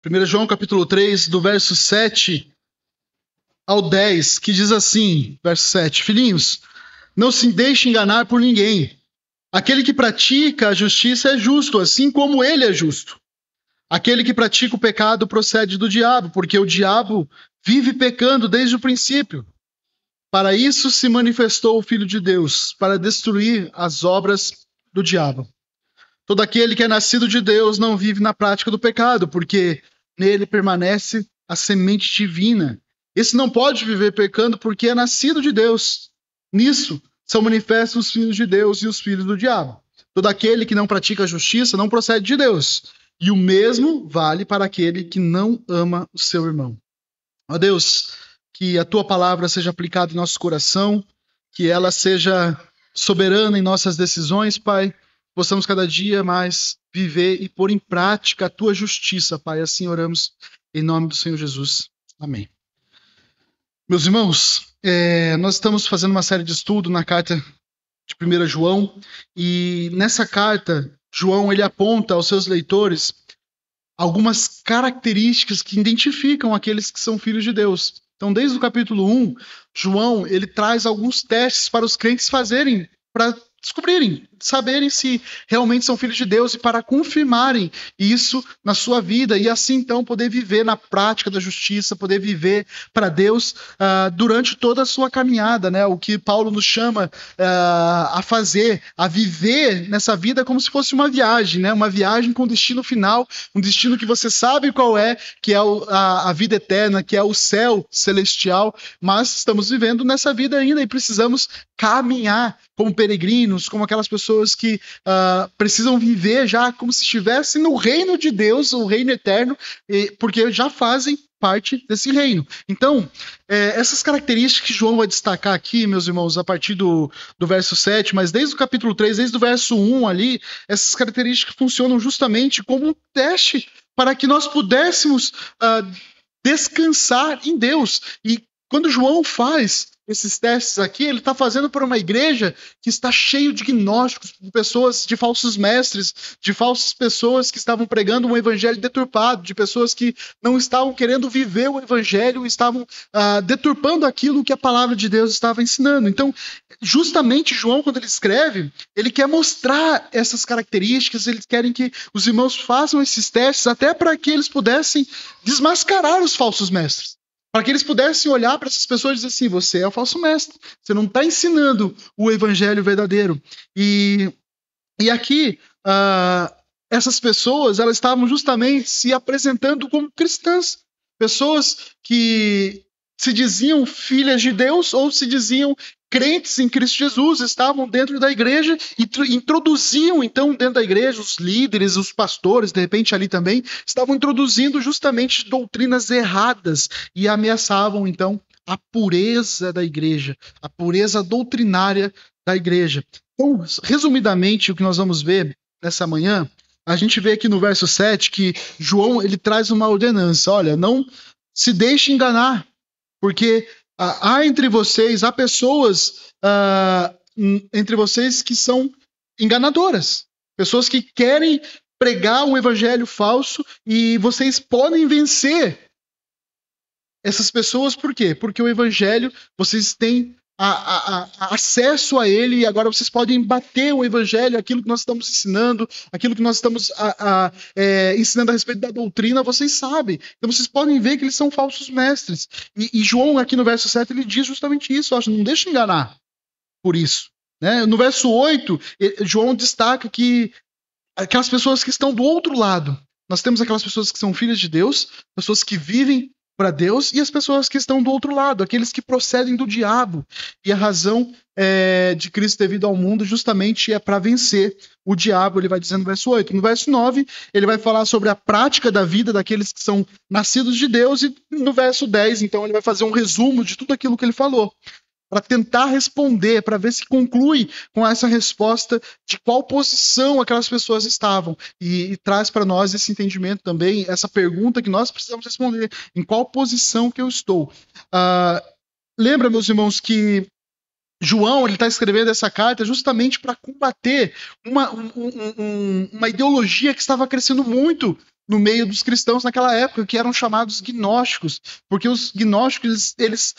1 João capítulo 3, do verso 7 ao 10, que diz assim, verso 7, filhinhos, não se deixe enganar por ninguém. Aquele que pratica a justiça é justo, assim como ele é justo. Aquele que pratica o pecado procede do diabo, porque o diabo vive pecando desde o princípio. Para isso se manifestou o Filho de Deus, para destruir as obras do diabo. Todo aquele que é nascido de Deus não vive na prática do pecado, porque nele permanece a semente divina. Esse não pode viver pecando porque é nascido de Deus. Nisso são manifestos os filhos de Deus e os filhos do diabo. Todo aquele que não pratica a justiça não procede de Deus. E o mesmo vale para aquele que não ama o seu irmão. Ó Deus, que a tua palavra seja aplicada em nosso coração, que ela seja soberana em nossas decisões, Pai. Possamos cada dia mais viver e pôr em prática a tua justiça, Pai. Assim oramos em nome do Senhor Jesus. Amém. Meus irmãos, nós estamos fazendo uma série de estudo na carta de 1 João, e nessa carta, João ele aponta aos seus leitores algumas características que identificam aqueles que são filhos de Deus. Então, desde o capítulo 1, João ele traz alguns testes para os crentes fazerem, para descobrirem, saberem se realmente são filhos de Deus e para confirmarem isso na sua vida e assim então poder viver na prática da justiça, poder viver para Deus durante toda a sua caminhada, né? O que Paulo nos chama a fazer, a viver nessa vida como se fosse uma viagem, né? Uma viagem com destino final, um destino que você sabe qual é, que é a vida eterna, que é o céu celestial, mas estamos vivendo nessa vida ainda e precisamos caminhar como peregrinos, como aquelas pessoas que precisam viver já como se estivessem no reino de Deus, o reino eterno, porque já fazem parte desse reino. Então, essas características que João vai destacar aqui, meus irmãos, a partir do verso 7, mas desde o capítulo 3, desde o verso 1 ali, essas características funcionam justamente como um teste para que nós pudéssemos descansar em Deus. E quando João faz esses testes aqui, ele está fazendo para uma igreja que está cheio de gnósticos, de pessoas, de falsos mestres, de falsas pessoas que estavam pregando um evangelho deturpado, de pessoas que não estavam querendo viver o evangelho, estavam deturpando aquilo que a palavra de Deus estava ensinando. Então, justamente João, quando ele escreve, ele quer mostrar essas características, eles querem que os irmãos façam esses testes até para que eles pudessem desmascarar os falsos mestres. Para que eles pudessem olhar para essas pessoas e dizer assim, você é o falso mestre, você não está ensinando o evangelho verdadeiro. E aqui, essas pessoas, elas estavam justamente se apresentando como cristãs, pessoas que se diziam filhas de Deus ou se diziam crentes em Cristo Jesus, estavam dentro da igreja e introduziam então dentro da igreja os líderes, os pastores, de repente ali também, estavam introduzindo justamente doutrinas erradas e ameaçavam então a pureza da igreja, a pureza doutrinária da igreja. Então, resumidamente, o que nós vamos ver nessa manhã, a gente vê aqui no verso 7 que João ele traz uma ordenança, olha, não se deixe enganar, porque há entre vocês, há pessoas entre vocês que são enganadoras, pessoas que querem pregar um evangelho falso e vocês podem vencer essas pessoas, por quê? Porque o evangelho, vocês têm acesso a ele e agora vocês podem bater o evangelho, aquilo que nós estamos ensinando, aquilo que nós estamos ensinando a respeito da doutrina, vocês sabem. Então vocês podem ver que eles são falsos mestres. E João aqui no verso 7 ele diz justamente isso, não deixa enganar por isso. Né? No verso 8, João destaca que aquelas pessoas que estão do outro lado, nós temos aquelas pessoas que são filhas de Deus, pessoas que vivem para Deus e as pessoas que estão do outro lado, aqueles que procedem do diabo. E a razão de Cristo ter vindo ao mundo justamente é para vencer o diabo, ele vai dizendo no verso 8. No verso 9, ele vai falar sobre a prática da vida daqueles que são nascidos de Deus e no verso 10, então, ele vai fazer um resumo de tudo aquilo que ele falou, para tentar responder, para ver se conclui com essa resposta de qual posição aquelas pessoas estavam. E traz para nós esse entendimento também, essa pergunta que nós precisamos responder, em qual posição que eu estou. Lembra, meus irmãos, que João está escrevendo essa carta justamente para combater uma ideologia que estava crescendo muito no meio dos cristãos naquela época, que eram chamados gnósticos, porque os gnósticos, eles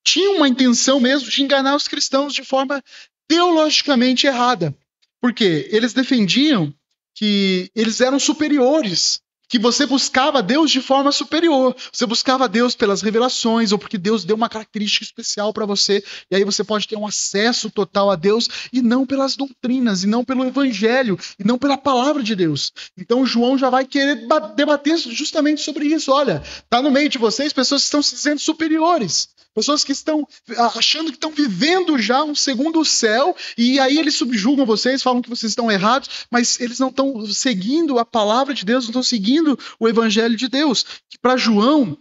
tinham uma intenção mesmo de enganar os cristãos de forma teologicamente errada. Por quê? Eles defendiam que eles eram superiores, que você buscava Deus de forma superior. Você buscava Deus pelas revelações, ou porque Deus deu uma característica especial para você, e aí você pode ter um acesso total a Deus, e não pelas doutrinas, e não pelo evangelho, e não pela palavra de Deus. Então João já vai querer debater justamente sobre isso. Olha, tá no meio de vocês pessoas que estão se dizendo superiores. Pessoas que estão achando que estão vivendo já um segundo céu, e aí eles subjugam vocês, falam que vocês estão errados, mas eles não estão seguindo a palavra de Deus, não estão seguindo o evangelho de Deus. Para João,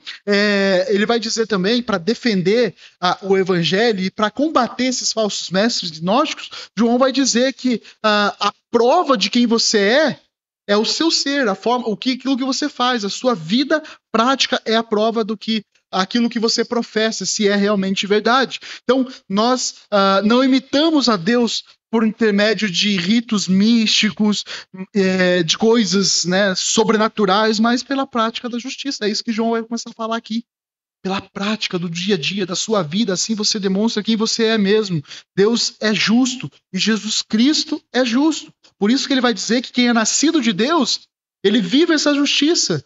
ele vai dizer também, para defender o evangelho e para combater esses falsos mestres gnósticos, João vai dizer que a prova de quem você é o seu ser, a forma, aquilo que você faz, a sua vida prática é a prova do que aquilo que você professa, se é realmente verdade. Então, nós não imitamos a Deus por intermédio de ritos místicos, de coisas, né, sobrenaturais, mas pela prática da justiça. É isso que João vai começar a falar aqui. Pela prática do dia a dia, da sua vida, assim você demonstra quem você é mesmo. Deus é justo e Jesus Cristo é justo. Por isso que ele vai dizer que quem é nascido de Deus, ele vive essa justiça.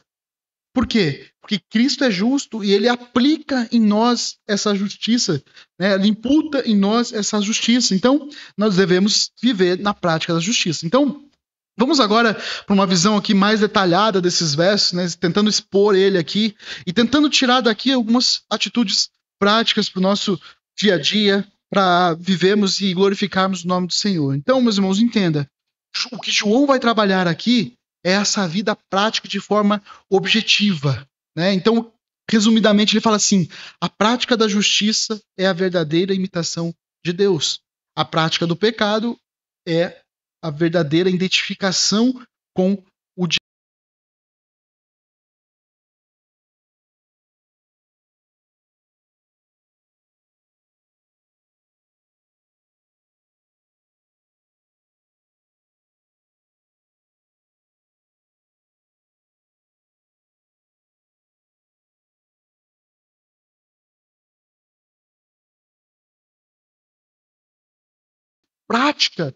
Por quê? Porque Cristo é justo e ele aplica em nós essa justiça, né? Ele imputa em nós essa justiça. Então, nós devemos viver na prática da justiça. Então, vamos agora para uma visão aqui mais detalhada desses versos, né? Tentando expor ele aqui e tentando tirar daqui algumas atitudes práticas para o nosso dia a dia, para vivermos e glorificarmos o nome do Senhor. Então, meus irmãos, entenda, o que João vai trabalhar aqui é essa vida prática de forma objetiva, né? Então, resumidamente, ele fala assim: a prática da justiça é a verdadeira imitação de Deus. A prática do pecado é a verdadeira identificação com o diabo. Prática.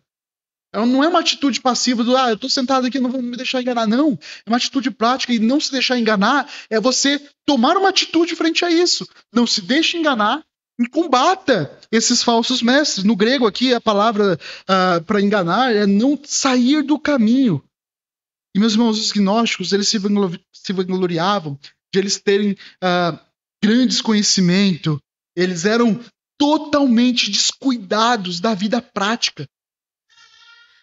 Ela não é uma atitude passiva do eu estou sentado aqui, não vou me deixar enganar, não. É uma atitude prática, e não se deixar enganar é você tomar uma atitude frente a isso. Não se deixe enganar e combata esses falsos mestres. No grego aqui, a palavra para enganar é não sair do caminho. E, meus irmãos, os gnósticos, eles se vangloriavam de eles terem grandes conhecimento. Eles eram totalmente descuidados da vida prática,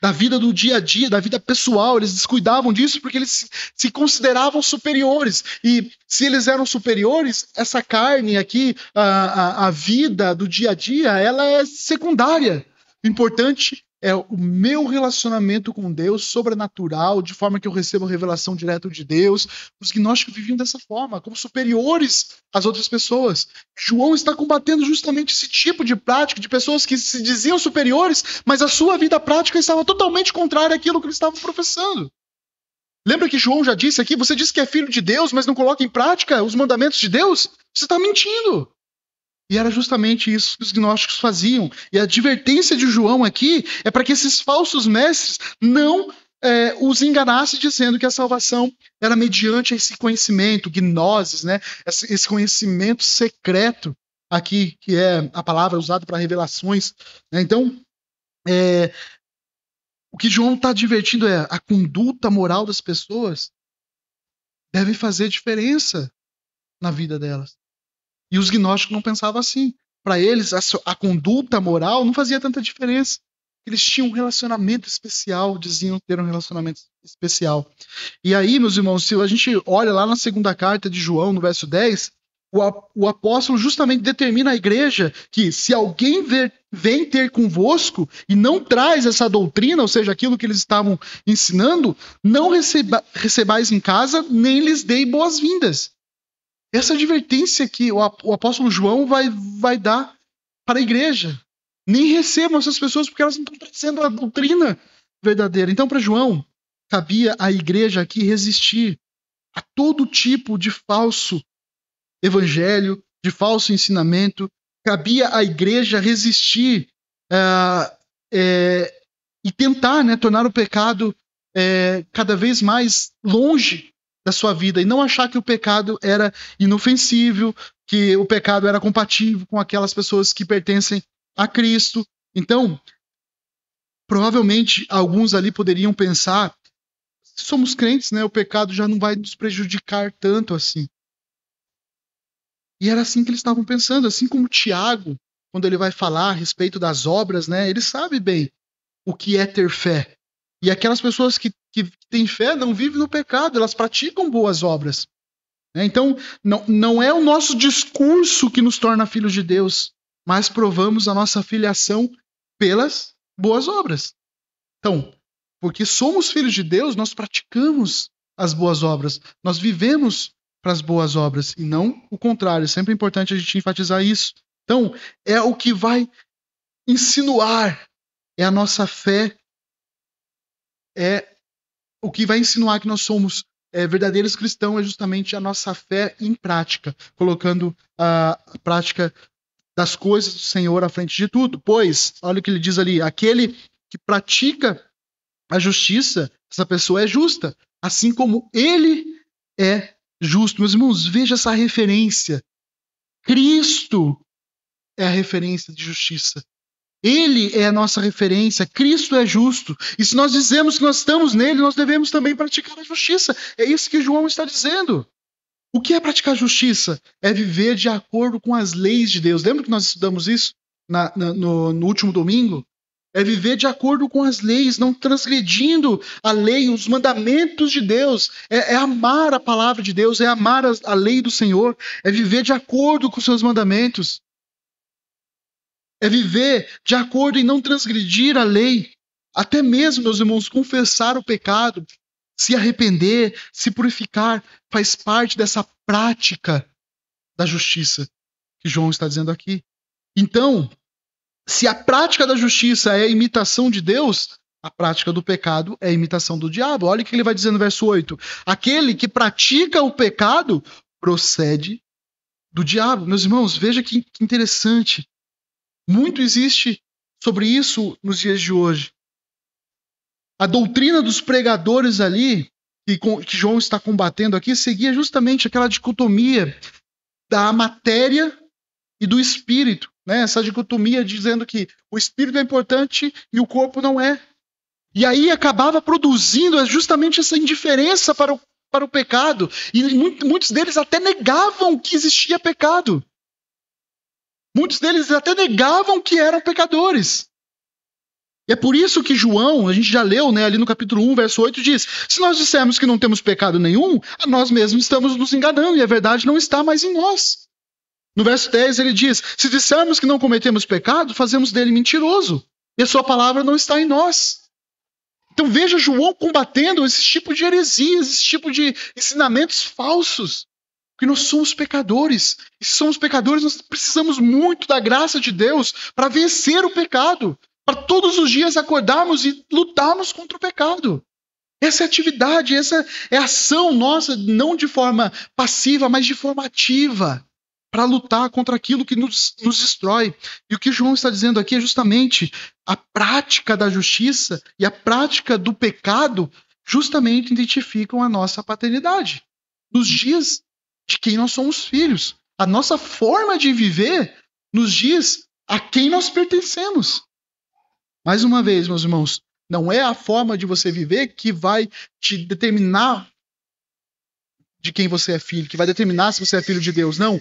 da vida do dia a dia, da vida pessoal. Eles descuidavam disso porque eles se consideravam superiores. E se eles eram superiores, essa carne aqui, a vida do dia a dia, ela é secundária. O importante é o meu relacionamento com Deus, sobrenatural, de forma que eu recebo a revelação direta de Deus. Os gnósticos viviam dessa forma, como superiores às outras pessoas. João está combatendo justamente esse tipo de prática, de pessoas que se diziam superiores, mas a sua vida prática estava totalmente contrária àquilo que eles estavam professando. Lembra que João já disse aqui, você diz que é filho de Deus, mas não coloca em prática os mandamentos de Deus? Você está mentindo. E era justamente isso que os gnósticos faziam. E a advertência de João aqui é para que esses falsos mestres não os enganassem dizendo que a salvação era mediante esse conhecimento, gnoses, né? Esse conhecimento secreto aqui, que é a palavra usada para revelações, né? Então, o que João está advertindo é a conduta moral das pessoas deve fazer diferença na vida delas. E os gnósticos não pensavam assim. Para eles, a conduta moral não fazia tanta diferença. Eles tinham um relacionamento especial, diziam ter um relacionamento especial. E aí, meus irmãos, se a gente olha lá na segunda carta de João, no verso 10, o apóstolo justamente determina à igreja que se alguém vem ter convosco e não traz essa doutrina, ou seja, aquilo que eles estavam ensinando, não recebais em casa, nem lhes dei boas-vindas. Essa advertência que o apóstolo João vai dar para a igreja. Nem recebam essas pessoas porque elas não estão trazendo a doutrina verdadeira. Então, para João, cabia à igreja aqui resistir a todo tipo de falso evangelho, de falso ensinamento. Cabia à igreja resistir e tentar, né, tornar o pecado cada vez mais longe da sua vida e não achar que o pecado era inofensível, que o pecado era compatível com aquelas pessoas que pertencem a Cristo. Então, provavelmente alguns ali poderiam pensar: se somos crentes, né, o pecado já não vai nos prejudicar tanto assim. E era assim que eles estavam pensando, assim como Tiago, quando ele vai falar a respeito das obras, né, ele sabe bem o que é ter fé. E aquelas pessoas que têm fé não vivem no pecado, elas praticam boas obras. Então, não é o nosso discurso que nos torna filhos de Deus, mas provamos a nossa filiação pelas boas obras. Então, porque somos filhos de Deus, nós praticamos as boas obras, nós vivemos para as boas obras, e não o contrário. É sempre importante a gente enfatizar isso. Então, é o que vai insinuar, é a nossa fé, é o que vai insinuar que nós somos verdadeiros cristãos, é justamente a nossa fé em prática, colocando a prática das coisas do Senhor à frente de tudo. Pois, olha o que ele diz ali: aquele que pratica a justiça, essa pessoa é justa, assim como ele é justo. Meus irmãos, veja essa referência. Cristo é a referência de justiça. Ele é a nossa referência, Cristo é justo. E se nós dizemos que nós estamos nele, nós devemos também praticar a justiça. É isso que João está dizendo. O que é praticar justiça? É viver de acordo com as leis de Deus. Lembra que nós estudamos isso no último domingo? É viver de acordo com as leis, não transgredindo a lei, os mandamentos de Deus. É amar a palavra de Deus, é amar a lei do Senhor, é viver de acordo com os seus mandamentos. É viver de acordo em não transgredir a lei. Até mesmo, meus irmãos, confessar o pecado, se arrepender, se purificar, faz parte dessa prática da justiça que João está dizendo aqui. Então, se a prática da justiça é a imitação de Deus, a prática do pecado é a imitação do diabo. Olha o que ele vai dizer no verso 8. Aquele que pratica o pecado procede do diabo. Meus irmãos, veja que interessante. Muito existe sobre isso nos dias de hoje. A doutrina dos pregadores ali, que João está combatendo aqui, seguia justamente aquela dicotomia da matéria e do espírito, né? Essa dicotomia dizendo que o espírito é importante e o corpo não é. E aí acabava produzindo justamente essa indiferença para o pecado. E muitos deles até negavam que existia pecado. Muitos deles até negavam que eram pecadores. E é por isso que João, a gente já leu, né, ali no capítulo 1, verso 8, diz: se nós dissermos que não temos pecado nenhum, a nós mesmos estamos nos enganando e a verdade não está mais em nós. No verso 10 ele diz: se dissermos que não cometemos pecado, fazemos dele mentiroso e a sua palavra não está em nós. Então veja João combatendo esse tipo de heresias, esse tipo de ensinamentos falsos. Porque nós somos pecadores. E se somos pecadores, nós precisamos muito da graça de Deus para vencer o pecado. Para todos os dias acordarmos e lutarmos contra o pecado. Essa é a atividade, essa é a ação nossa, não de forma passiva, mas de forma ativa. Para lutar contra aquilo que nos destrói. E o que João está dizendo aqui é justamente a prática da justiça e a prática do pecado justamente identificam a nossa paternidade. Nos dias de quem nós somos filhos. A nossa forma de viver nos diz a quem nós pertencemos. Mais uma vez, meus irmãos, não é a forma de você viver que vai te determinar de quem você é filho, que vai determinar se você é filho de Deus. Não.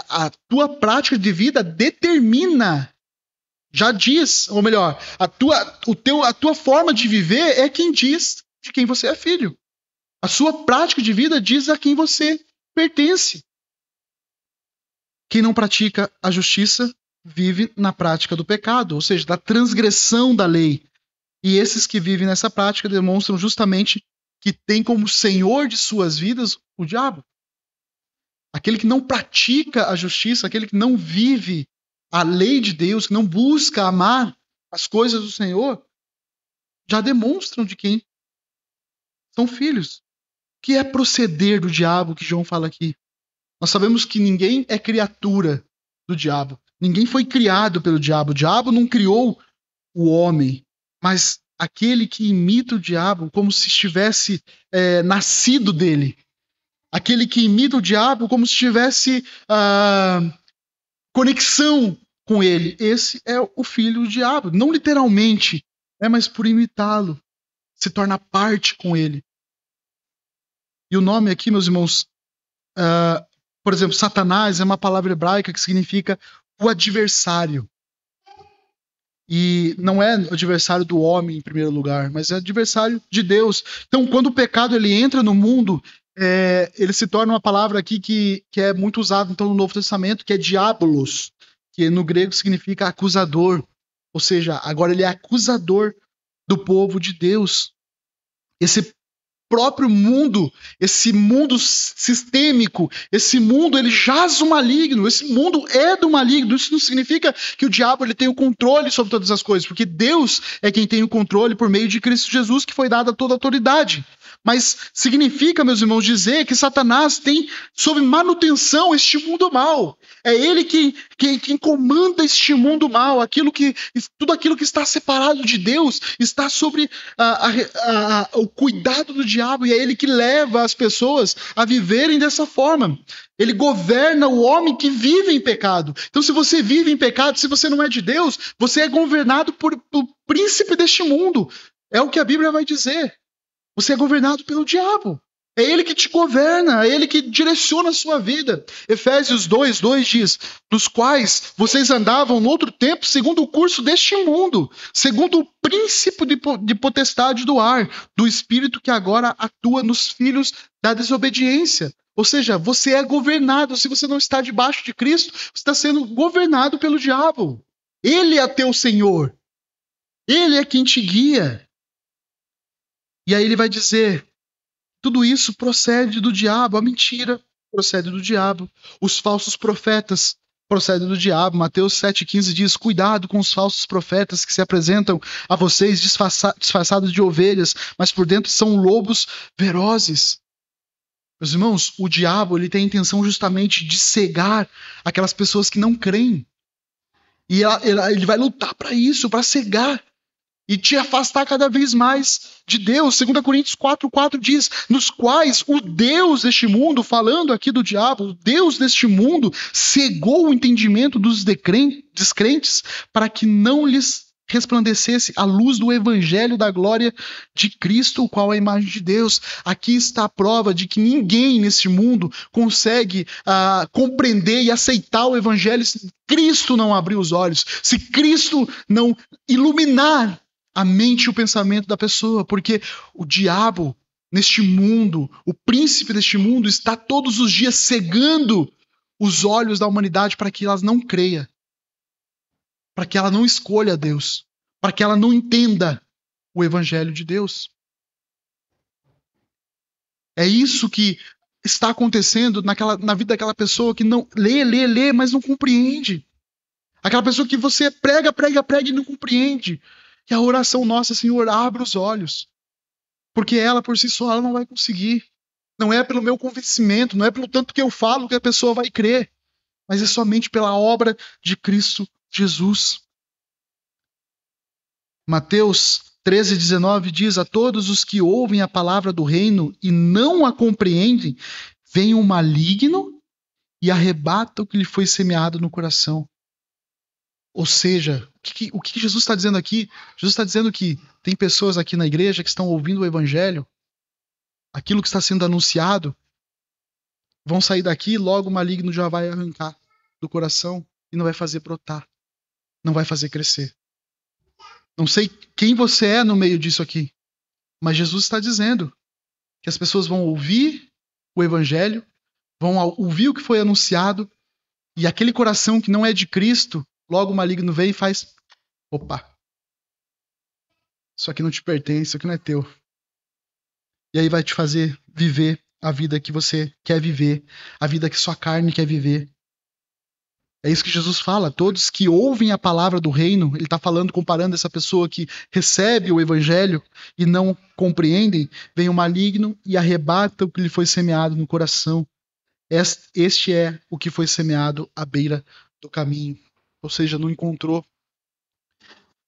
A tua prática de vida determina, já diz, ou melhor, a tua forma de viver é quem diz de quem você é filho. A sua prática de vida diz a quem você pertence. Quem não pratica a justiça vive na prática do pecado, ou seja, da transgressão da lei. E esses que vivem nessa prática demonstram justamente que tem como senhor de suas vidas o diabo. Aquele que não pratica a justiça, aquele que não vive a lei de Deus, que não busca amar as coisas do Senhor, já demonstram de quem São filhos. O que é proceder do diabo que João fala aqui? Nós sabemos que ninguém é criatura do diabo. Ninguém foi criado pelo diabo. O diabo não criou o homem, mas aquele que imita o diabo como se estivesse nascido dele. Aquele que imita o diabo como se tivesse conexão com ele. Esse é o filho do diabo. Não literalmente, mas por imitá-lo. Se torna parte com ele. E o nome aqui, meus irmãos, por exemplo, Satanás é uma palavra hebraica que significa o adversário. E não é o adversário do homem em primeiro lugar, mas é adversário de Deus. Então, quando o pecado ele entra no mundo, ele se torna uma palavra aqui que é muito usada então, no Novo Testamento, que é diabolos, que no grego significa acusador. Ou seja, agora ele é acusador do povo de Deus. Esse próprio mundo, esse mundo sistêmico, esse mundo ele jaz o maligno, esse mundo é do maligno. Isso não significa que o diabo ele tem o controle sobre todas as coisas, porque Deus é quem tem o controle por meio de Cristo Jesus, que foi dada toda a autoridade. Mas significa, meus irmãos, dizer que Satanás tem sob manutenção este mundo mal. É ele quem comanda este mundo mal. Tudo aquilo que está separado de Deus está sobre o cuidado do diabo. E é ele que leva as pessoas a viverem dessa forma. Ele governa o homem que vive em pecado. Então, se você vive em pecado, se você não é de Deus, você é governado por príncipe deste mundo. É o que a Bíblia vai dizer. Você é governado pelo diabo. É ele que te governa, é ele que direciona a sua vida. Efésios 2:2 diz: nos quais vocês andavam no outro tempo segundo o curso deste mundo, segundo o princípio de potestade do ar, do espírito que agora atua nos filhos da desobediência. Ou seja, você é governado. Se você não está debaixo de Cristo, você está sendo governado pelo diabo. Ele é teu Senhor. Ele é quem te guia. E aí ele vai dizer, tudo isso procede do diabo, a mentira procede do diabo, os falsos profetas procedem do diabo. Mateus 7,15 diz, cuidado com os falsos profetas que se apresentam a vocês disfarçados de ovelhas, mas por dentro são lobos ferozes. Meus irmãos, o diabo ele tem a intenção justamente de cegar aquelas pessoas que não creem. E ele vai lutar para isso, para cegar. E te afastar cada vez mais de Deus. 2 Coríntios 4,4 diz, nos quais o Deus deste mundo, falando aqui do diabo, o Deus deste mundo cegou o entendimento dos descrentes para que não lhes resplandecesse a luz do evangelho da glória de Cristo, o qual é a imagem de Deus. Aqui está a prova de que ninguém nesse mundo consegue compreender e aceitar o evangelho se Cristo não abrir os olhos, se Cristo não iluminar a mente e o pensamento da pessoa, porque o diabo neste mundo, o príncipe deste mundo está todos os dias cegando os olhos da humanidade para que elas não creia, para que ela não escolha Deus, para que ela não entenda o evangelho de Deus. É isso que está acontecendo na vida daquela pessoa que não lê, mas não compreende. Aquela pessoa que você prega e não compreende. E a oração nossa, Senhor, abre os olhos. Porque ela, por si só, ela não vai conseguir. Não é pelo meu convencimento, não é pelo tanto que eu falo que a pessoa vai crer. Mas é somente pela obra de Cristo Jesus. Mateus 13:19 diz, a todos os que ouvem a palavra do reino e não a compreendem, vem o maligno e arrebata o que lhe foi semeado no coração. Ou seja, o que Jesus está dizendo aqui? Jesus está dizendo que tem pessoas aqui na igreja que estão ouvindo o evangelho, aquilo que está sendo anunciado, vão sair daqui e logo o maligno já vai arrancar do coração e não vai fazer brotar, não vai fazer crescer. Não sei quem você é no meio disso aqui, mas Jesus está dizendo que as pessoas vão ouvir o evangelho, vão ouvir o que foi anunciado, e aquele coração que não é de Cristo, logo o maligno vem e faz, opa, isso aqui não te pertence, isso aqui não é teu. E aí vai te fazer viver a vida que você quer viver, a vida que sua carne quer viver. É isso que Jesus fala, todos que ouvem a palavra do reino, ele está falando, comparando essa pessoa que recebe o evangelho e não compreendem, vem o maligno e arrebata o que lhe foi semeado no coração. Este é o que foi semeado à beira do caminho. Ou seja, não encontrou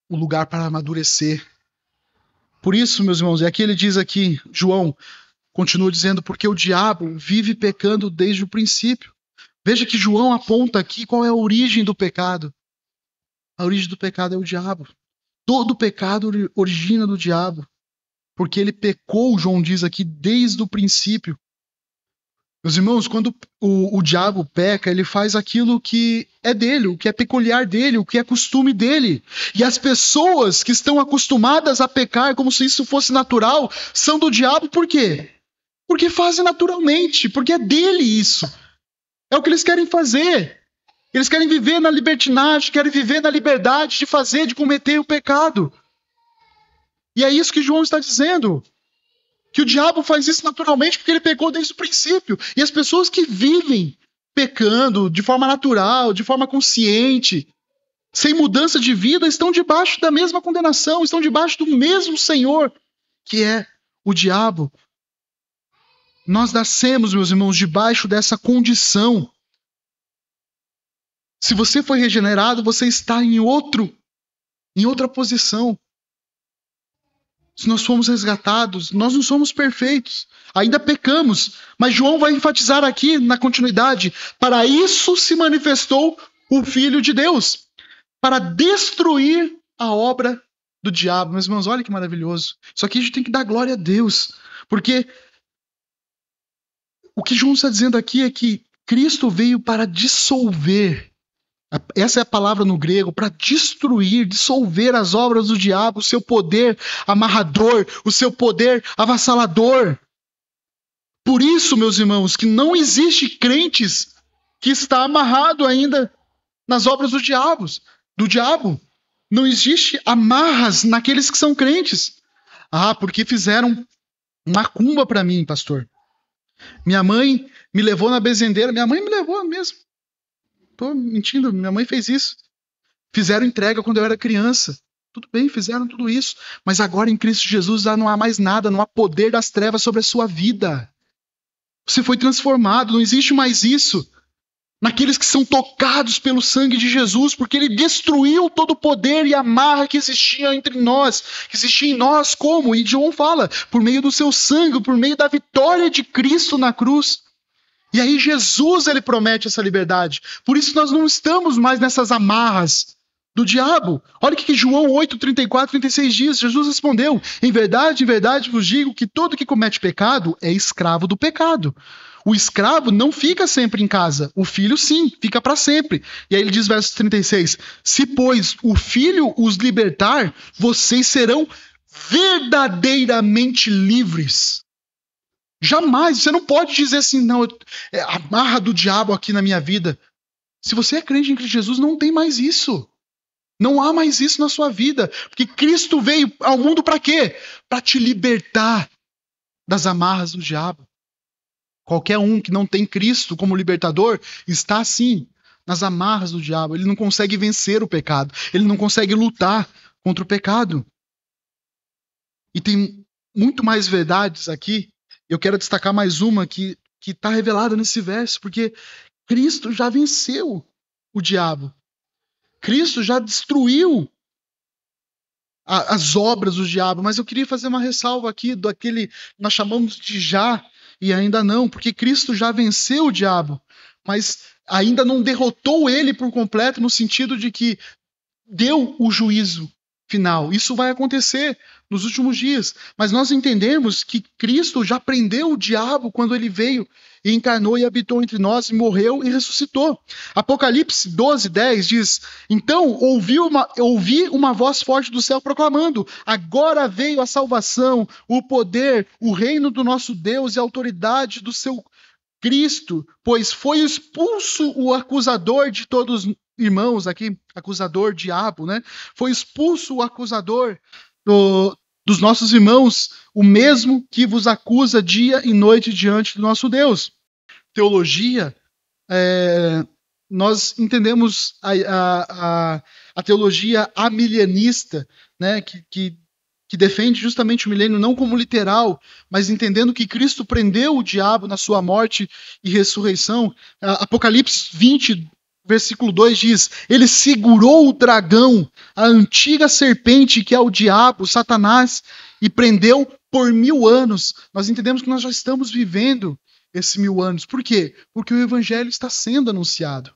o lugar para amadurecer. Por isso, meus irmãos, é aqui ele diz aqui, João continua dizendo, porque o diabo vive pecando desde o princípio. Veja que João aponta aqui qual é a origem do pecado. A origem do pecado é o diabo. Todo pecado origina do diabo. Porque ele pecou, João diz aqui, desde o princípio. Meus irmãos, quando o diabo peca, ele faz aquilo que é dele, o que é peculiar dele, o que é costume dele. E as pessoas que estão acostumadas a pecar como se isso fosse natural, são do diabo por quê? Porque fazem naturalmente, porque é dele isso. É o que eles querem fazer. Eles querem viver na libertinagem, querem viver na liberdade de fazer, de cometer o pecado. E é isso que João está dizendo. Que o diabo faz isso naturalmente porque ele pecou desde o princípio. E as pessoas que vivem pecando de forma natural, de forma consciente, sem mudança de vida, estão debaixo da mesma condenação, estão debaixo do mesmo Senhor, que é o diabo. Nós nascemos, meus irmãos, debaixo dessa condição. Se você foi regenerado, você está em outra posição. Se nós fomos resgatados, nós não somos perfeitos. Ainda pecamos. Mas João vai enfatizar aqui, na continuidade, para isso se manifestou o Filho de Deus, para destruir a obra do diabo. Meus irmãos, olha que maravilhoso. Isso aqui a gente tem que dar glória a Deus. Porque o que João está dizendo aqui é que Cristo veio para dissolver. Essa é a palavra no grego, para destruir, dissolver as obras do diabo, o seu poder amarrador, o seu poder avassalador. Por isso, meus irmãos, que não existe crentes que está amarrado ainda nas obras do diabo. Não existe amarras naqueles que são crentes. Ah, porque fizeram macumba para mim, pastor. Minha mãe me levou na bezendeira. Minha mãe me levou mesmo. Tô mentindo, minha mãe fez isso. Fizeram entrega quando eu era criança. Tudo bem, fizeram tudo isso. Mas agora em Cristo Jesus já não há mais nada, não há poder das trevas sobre a sua vida. Você foi transformado, não existe mais isso. Naqueles que são tocados pelo sangue de Jesus, porque ele destruiu todo o poder e amarra que existia entre nós, que existia em nós, como? E João fala, por meio do seu sangue, por meio da vitória de Cristo na cruz. E aí Jesus, ele promete essa liberdade. Por isso nós não estamos mais nessas amarras do diabo. Olha o que João 8, 34, 36 diz. Jesus respondeu, em verdade vos digo que todo que comete pecado é escravo do pecado. O escravo não fica sempre em casa. O filho, sim, fica para sempre. E aí ele diz, verso 36, se, pois, o filho os libertar, vocês serão verdadeiramente livres. Jamais, você não pode dizer assim, não, a marra do diabo aqui na minha vida. Se você é crente em Cristo Jesus, não tem mais isso. Não há mais isso na sua vida. Porque Cristo veio ao mundo para quê? Para te libertar das amarras do diabo. Qualquer um que não tem Cristo como libertador está assim, nas amarras do diabo. Ele não consegue vencer o pecado. Ele não consegue lutar contra o pecado. E tem muito mais verdades aqui. Eu quero destacar mais uma que está revelada nesse verso, porque Cristo já venceu o diabo. Cristo já destruiu as obras do diabo. Mas eu queria fazer uma ressalva aqui daquele nós chamamos de já e ainda não, porque Cristo já venceu o diabo, mas ainda não derrotou ele por completo, no sentido de que deu o juízo final. Isso vai acontecer nos últimos dias. Mas nós entendemos que Cristo já prendeu o diabo quando ele veio e encarnou e habitou entre nós, e morreu e ressuscitou. Apocalipse 12, 10 diz, então ouvi uma voz forte do céu proclamando, agora veio a salvação, o poder, o reino do nosso Deus e a autoridade do seu Cristo, pois foi expulso o acusador de todos os irmãos aqui, acusador, diabo, né? Foi expulso o acusador dos nossos irmãos, o mesmo que vos acusa dia e noite diante do nosso Deus. Teologia nós entendemos a teologia amilianista, né, que defende justamente o milênio não como literal, mas entendendo que Cristo prendeu o diabo na sua morte e ressurreição. Apocalipse 20, versículo 2 diz: ele segurou o dragão, a antiga serpente que é o diabo, Satanás, e prendeu por 1000 anos. Nós entendemos que nós já estamos vivendo esses 1000 anos. Por quê? Porque o evangelho está sendo anunciado.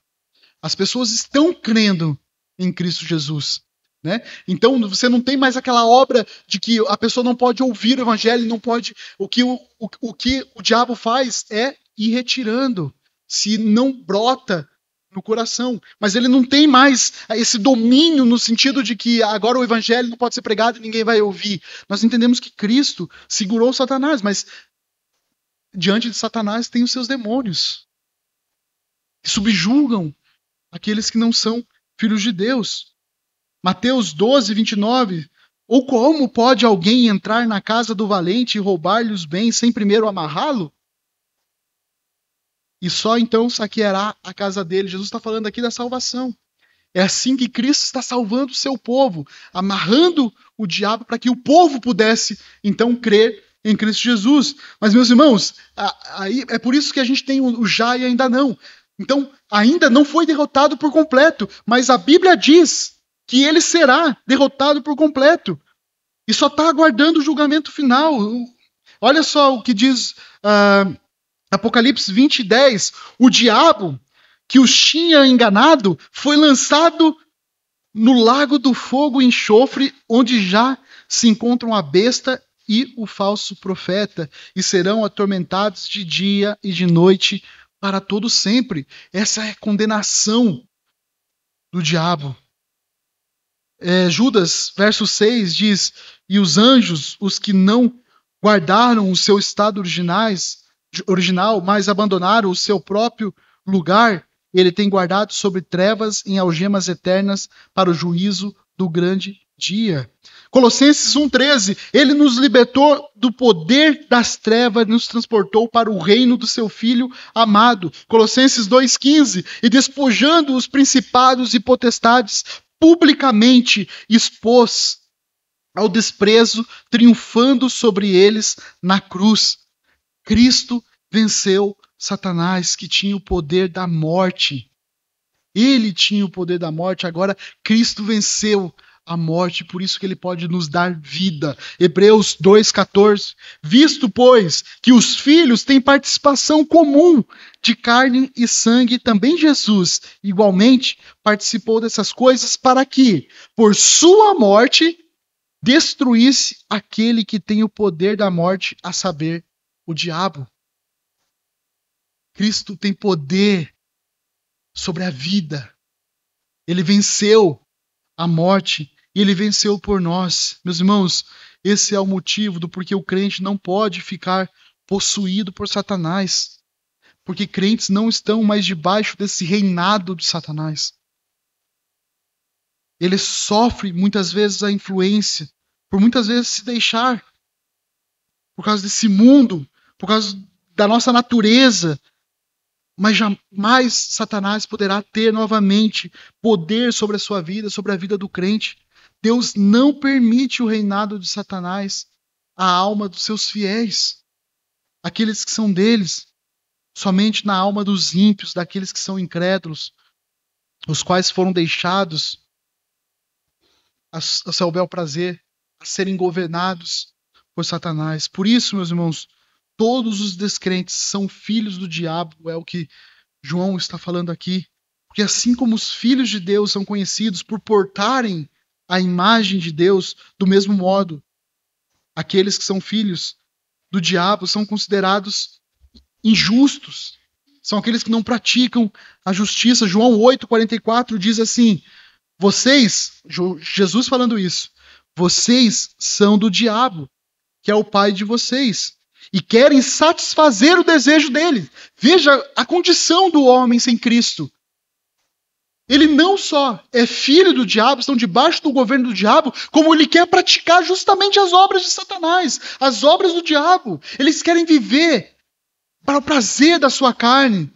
As pessoas estão crendo em Cristo Jesus. Né? Então você não tem mais aquela obra de que a pessoa não pode ouvir o evangelho, não pode. O que o diabo faz é ir retirando, se não brota no coração. Mas ele não tem mais esse domínio no sentido de que agora o evangelho não pode ser pregado e ninguém vai ouvir. Nós entendemos que Cristo segurou Satanás, mas diante de Satanás tem os seus demônios que subjugam aqueles que não são filhos de Deus. Mateus 12, 29. Ou como pode alguém entrar na casa do valente e roubar-lhe os bens sem primeiro amarrá-lo? E só então saqueará a casa dele. Jesus está falando aqui da salvação. É assim que Cristo está salvando o seu povo, amarrando o diabo para que o povo pudesse então crer em Cristo Jesus. Mas, meus irmãos, aí é por isso que a gente tem o já e ainda não. Então, ainda não foi derrotado por completo, mas a Bíblia diz que ele será derrotado por completo. E só está aguardando o julgamento final. Olha só o que diz Apocalipse 20, 10. O diabo que os tinha enganado foi lançado no lago do fogo e enxofre, onde já se encontram a besta e o falso profeta, e serão atormentados de dia e de noite para todo sempre. Essa é a condenação do diabo. Judas, verso 6, diz: e os anjos, os que não guardaram o seu estado original, mas abandonaram o seu próprio lugar, ele tem guardado sobre trevas em algemas eternas para o juízo do grande dia. Colossenses 1,13, ele nos libertou do poder das trevas e nos transportou para o reino do seu Filho amado. Colossenses 2,15, e despojando os principados e potestades, publicamente expôs ao desprezo, triunfando sobre eles na cruz. Cristo venceu Satanás, que tinha o poder da morte. Ele tinha o poder da morte, agora Cristo venceu a morte, por isso que ele pode nos dar vida. Hebreus 2,14. Visto, pois, que os filhos têm participação comum de carne e sangue, também Jesus, igualmente, participou dessas coisas para que, por sua morte, destruísse aquele que tem o poder da morte, a saber, o diabo. Cristo tem poder sobre a vida. Ele venceu a morte e ele venceu por nós. Meus irmãos, esse é o motivo do porquê o crente não pode ficar possuído por Satanás. Porque crentes não estão mais debaixo desse reinado de Satanás. Ele sofre muitas vezes a influência, por muitas vezes se deixar, por causa desse mundo, por causa da nossa natureza. Mas jamais Satanás poderá ter novamente poder sobre a sua vida, sobre a vida do crente. Deus não permite o reinado de Satanás à alma dos seus fiéis, aqueles que são deles, somente na alma dos ímpios, daqueles que são incrédulos, os quais foram deixados a seu bel prazer, a serem governados por Satanás. Por isso, meus irmãos, todos os descrentes são filhos do diabo, é o que João está falando aqui. Porque assim como os filhos de Deus são conhecidos por portarem a imagem de Deus, do mesmo modo, aqueles que são filhos do diabo são considerados injustos. São aqueles que não praticam a justiça. João 8,44 diz assim: vocês, Jesus falando isso, vocês são do diabo, que é o pai de vocês, e querem satisfazer o desejo dele. Veja a condição do homem sem Cristo. Ele não só é filho do diabo, estão debaixo do governo do diabo, como ele quer praticar justamente as obras de Satanás, as obras do diabo. Eles querem viver para o prazer da sua carne,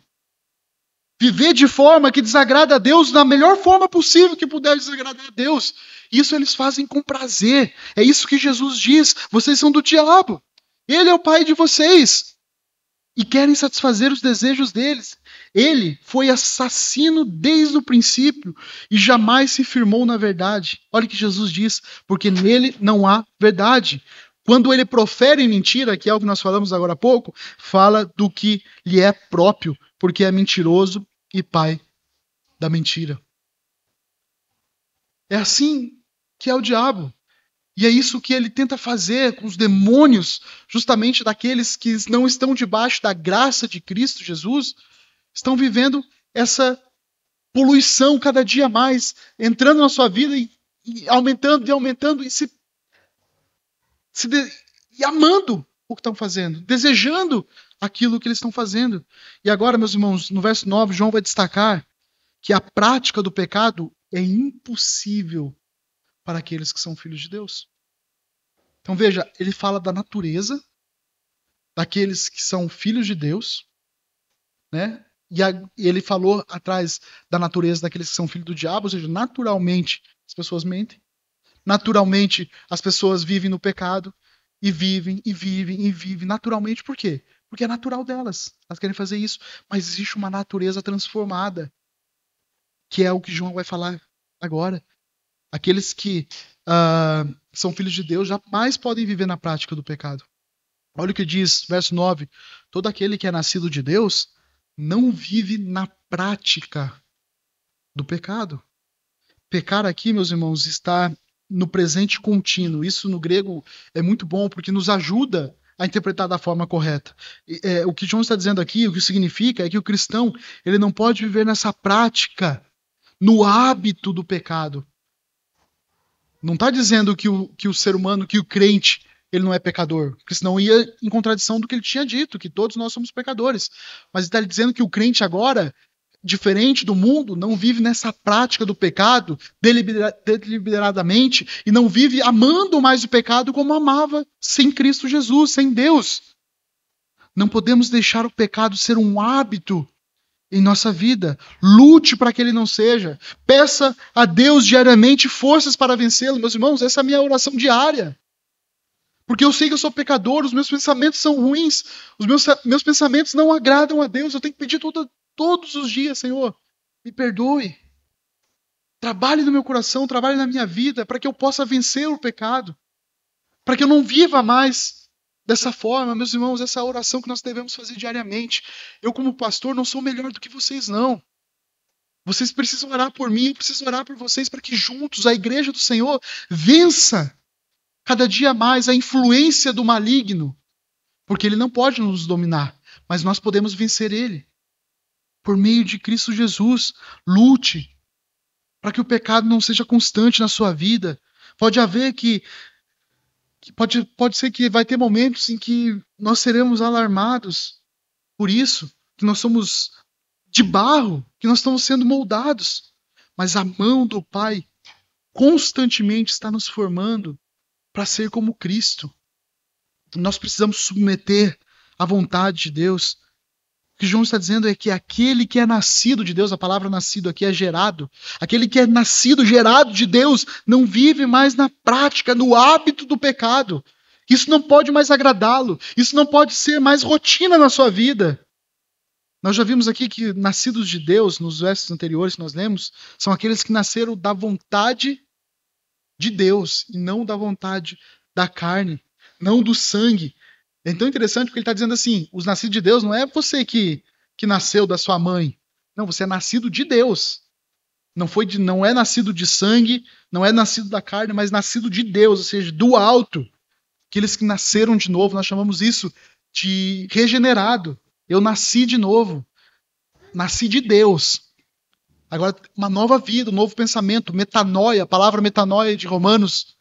viver de forma que desagrada a Deus da melhor forma possível que puder desagradar a Deus. Isso eles fazem com prazer. É isso que Jesus diz. Vocês são do diabo. Ele é o pai de vocês. E querem satisfazer os desejos deles. Ele foi assassino desde o princípio e jamais se firmou na verdade. Olha o que Jesus diz, porque nele não há verdade. Quando ele profere mentira, que é o que nós falamos agora há pouco, fala do que lhe é próprio, porque é mentiroso e pai da mentira. É assim que é o diabo. E é isso que ele tenta fazer com os demônios, justamente daqueles que não estão debaixo da graça de Cristo Jesus, estão vivendo essa poluição cada dia mais, entrando na sua vida e aumentando e aumentando e amando o que estão fazendo, desejando aquilo que eles estão fazendo. E agora, meus irmãos, no verso 9, João vai destacar que a prática do pecado é impossível para aqueles que são filhos de Deus. Então veja, ele fala da natureza daqueles que são filhos de Deus, né? E ele falou atrás da natureza daqueles que são filhos do diabo, ou seja, naturalmente as pessoas mentem, naturalmente as pessoas vivem no pecado, e vivem, e vivem, e vivem, naturalmente. Por quê? Porque é natural delas, elas querem fazer isso, mas existe uma natureza transformada, que é o que João vai falar agora. Aqueles que são filhos de Deus jamais podem viver na prática do pecado. Olha o que diz, verso 9. Todo aquele que é nascido de Deus não vive na prática do pecado. Pecar aqui, meus irmãos, está no presente contínuo. Isso no grego é muito bom porque nos ajuda a interpretar da forma correta. O que João está dizendo aqui, o que significa é que o cristão ele não pode viver nessa prática, no hábito do pecado. Não está dizendo que o ser humano, que o crente, ele não é pecador, porque senão ia em contradição do que ele tinha dito, que todos nós somos pecadores. Mas está dizendo que o crente agora, diferente do mundo, não vive nessa prática do pecado deliberadamente e não vive amando mais o pecado como amava sem Cristo Jesus, sem Deus. Não podemos deixar o pecado ser um hábito em nossa vida. Lute para que ele não seja. Peça a Deus diariamente forças para vencê-lo. Meus irmãos, essa é a minha oração diária. Porque eu sei que eu sou pecador, os meus pensamentos são ruins, os meus pensamentos não agradam a Deus. Eu tenho que pedir todos os dias, Senhor, me perdoe. Trabalhe no meu coração, trabalhe na minha vida, para que eu possa vencer o pecado. Para que eu não viva mais dessa forma. Meus irmãos, essa é a oração que nós devemos fazer diariamente. Eu, como pastor, não sou melhor do que vocês, não. Vocês precisam orar por mim, eu preciso orar por vocês, para que juntos a igreja do Senhor vença cada dia mais a influência do maligno. Porque ele não pode nos dominar, mas nós podemos vencer ele. Por meio de Cristo Jesus, lute para que o pecado não seja constante na sua vida. Pode haver pode ser que vai ter momentos em que nós seremos alarmados por isso, que nós somos de barro, que nós estamos sendo moldados. Mas a mão do Pai constantemente está nos formando para ser como Cristo. Nós precisamos submeter à vontade de Deus. O que João está dizendo é que aquele que é nascido de Deus, a palavra nascido aqui é gerado, aquele que é nascido, gerado de Deus, não vive mais na prática, no hábito do pecado. Isso não pode mais agradá-lo, isso não pode ser mais rotina na sua vida. Nós já vimos aqui que nascidos de Deus, nos versos anteriores que nós lemos, são aqueles que nasceram da vontade de Deus e não da vontade da carne, não do sangue. É tão interessante porque ele está dizendo assim, os nascidos de Deus não é você que nasceu da sua mãe. Não, você é nascido de Deus. Não é nascido de sangue, não é nascido da carne, mas nascido de Deus, ou seja, do alto. Aqueles que nasceram de novo, nós chamamos isso de regenerado. Eu nasci de novo. Nasci de Deus. Agora, uma nova vida, um novo pensamento, metanoia, a palavra metanoia de Romanos,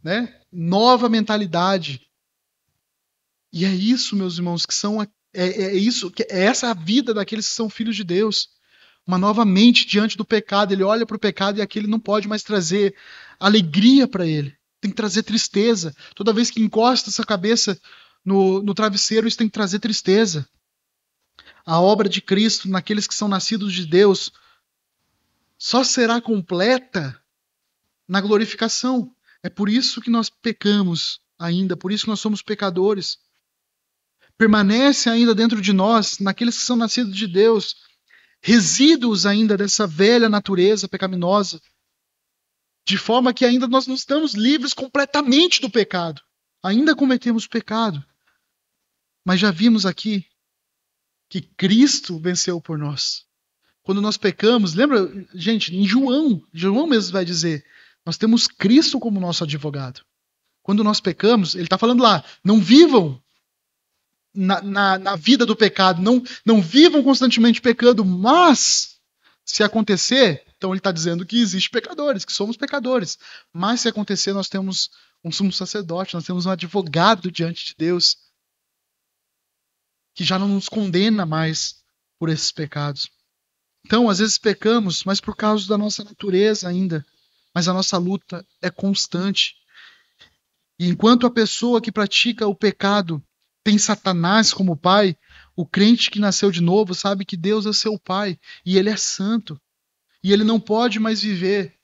né? Nova mentalidade. E é isso, meus irmãos, que são é essa a vida daqueles que são filhos de Deus. Uma nova mente diante do pecado. Ele olha para o pecado e aquele não pode mais trazer alegria para ele. Tem que trazer tristeza. Toda vez que encosta essa cabeça no travesseiro, isso tem que trazer tristeza. A obra de Cristo naqueles que são nascidos de Deus só será completa na glorificação. É por isso que nós pecamos ainda, por isso que nós somos pecadores. Permanece ainda dentro de nós, naqueles que são nascidos de Deus, resíduos ainda dessa velha natureza pecaminosa, de forma que ainda nós não estamos livres completamente do pecado. Ainda cometemos pecado. Mas já vimos aqui que Cristo venceu por nós. Quando nós pecamos, lembra, gente, em João mesmo vai dizer, nós temos Cristo como nosso advogado. Quando nós pecamos, ele está falando lá, não vivam na vida do pecado, não vivam constantemente pecando, mas se acontecer, então ele está dizendo que existem pecadores, que somos pecadores, mas se acontecer, nós temos um sumo sacerdote, nós temos um advogado diante de Deus, que já não nos condena mais por esses pecados. Então, às vezes pecamos, mas por causa da nossa natureza ainda, mas a nossa luta é constante. E enquanto a pessoa que pratica o pecado tem Satanás como pai, o crente que nasceu de novo sabe que Deus é seu pai e ele é santo. E ele não pode mais viver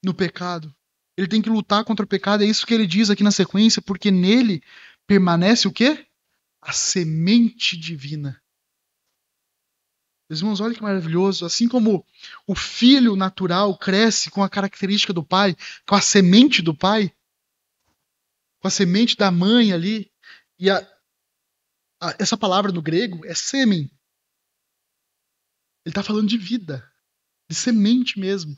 no pecado. Ele tem que lutar contra o pecado, é isso que ele diz aqui na sequência, porque nele permanece o quê? A semente divina. Meus irmãos, olha que maravilhoso. Assim como o filho natural cresce com a característica do pai, com a semente do pai, com a semente da mãe ali, e essa palavra no grego é sêmen. Ele está falando de vida, de semente mesmo.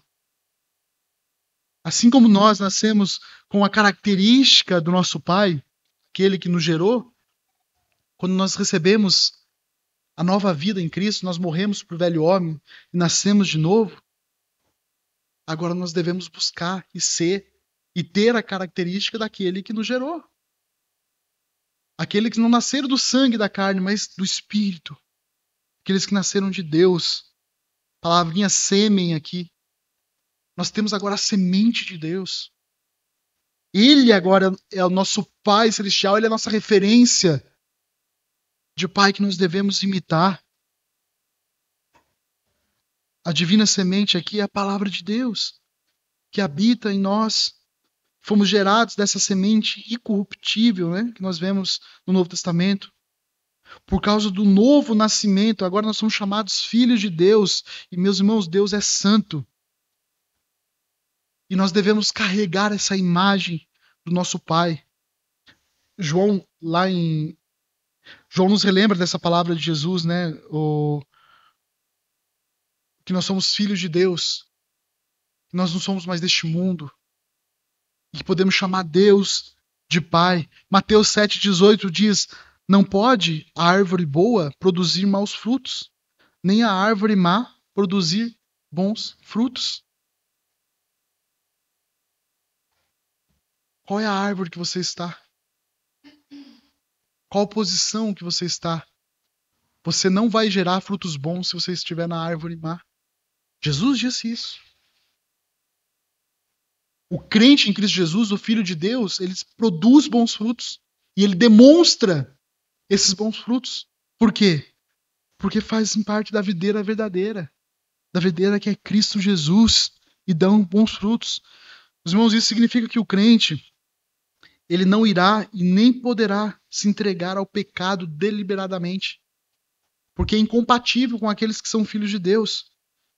Assim como nós nascemos com a característica do nosso pai, aquele que nos gerou, quando nós recebemos a nova vida em Cristo, nós morremos para o velho homem e nascemos de novo. Agora nós devemos buscar e ser e ter a característica daquele que nos gerou. Aqueles que não nasceram do sangue e da carne, mas do Espírito. Aqueles que nasceram de Deus. Palavrinha sêmen aqui. Nós temos agora a semente de Deus. Ele agora é o nosso Pai Celestial, ele é a nossa referência de Pai que nós devemos imitar. A divina semente aqui é a palavra de Deus, que habita em nós. Fomos gerados dessa semente incorruptível, né, que nós vemos no Novo Testamento. Por causa do novo nascimento, agora nós somos chamados filhos de Deus. E, meus irmãos, Deus é santo. E nós devemos carregar essa imagem do nosso Pai. João nos relembra dessa palavra de Jesus, né? Que nós somos filhos de Deus. Que nós não somos mais deste mundo. E que podemos chamar Deus de Pai. Mateus 7,18 diz: não pode a árvore boa produzir maus frutos, nem a árvore má produzir bons frutos. Qual é a árvore que você está? Qual posição que você está? Você não vai gerar frutos bons se você estiver na árvore má. Jesus disse isso. O crente em Cristo Jesus, o Filho de Deus, ele produz bons frutos. E ele demonstra esses bons frutos. Por quê? Porque fazem parte da videira verdadeira. Da videira que é Cristo Jesus. E dão bons frutos. Os irmãos, isso significa que o crente, ele não irá e nem poderá se entregar ao pecado deliberadamente. Porque é incompatível com aqueles que são filhos de Deus.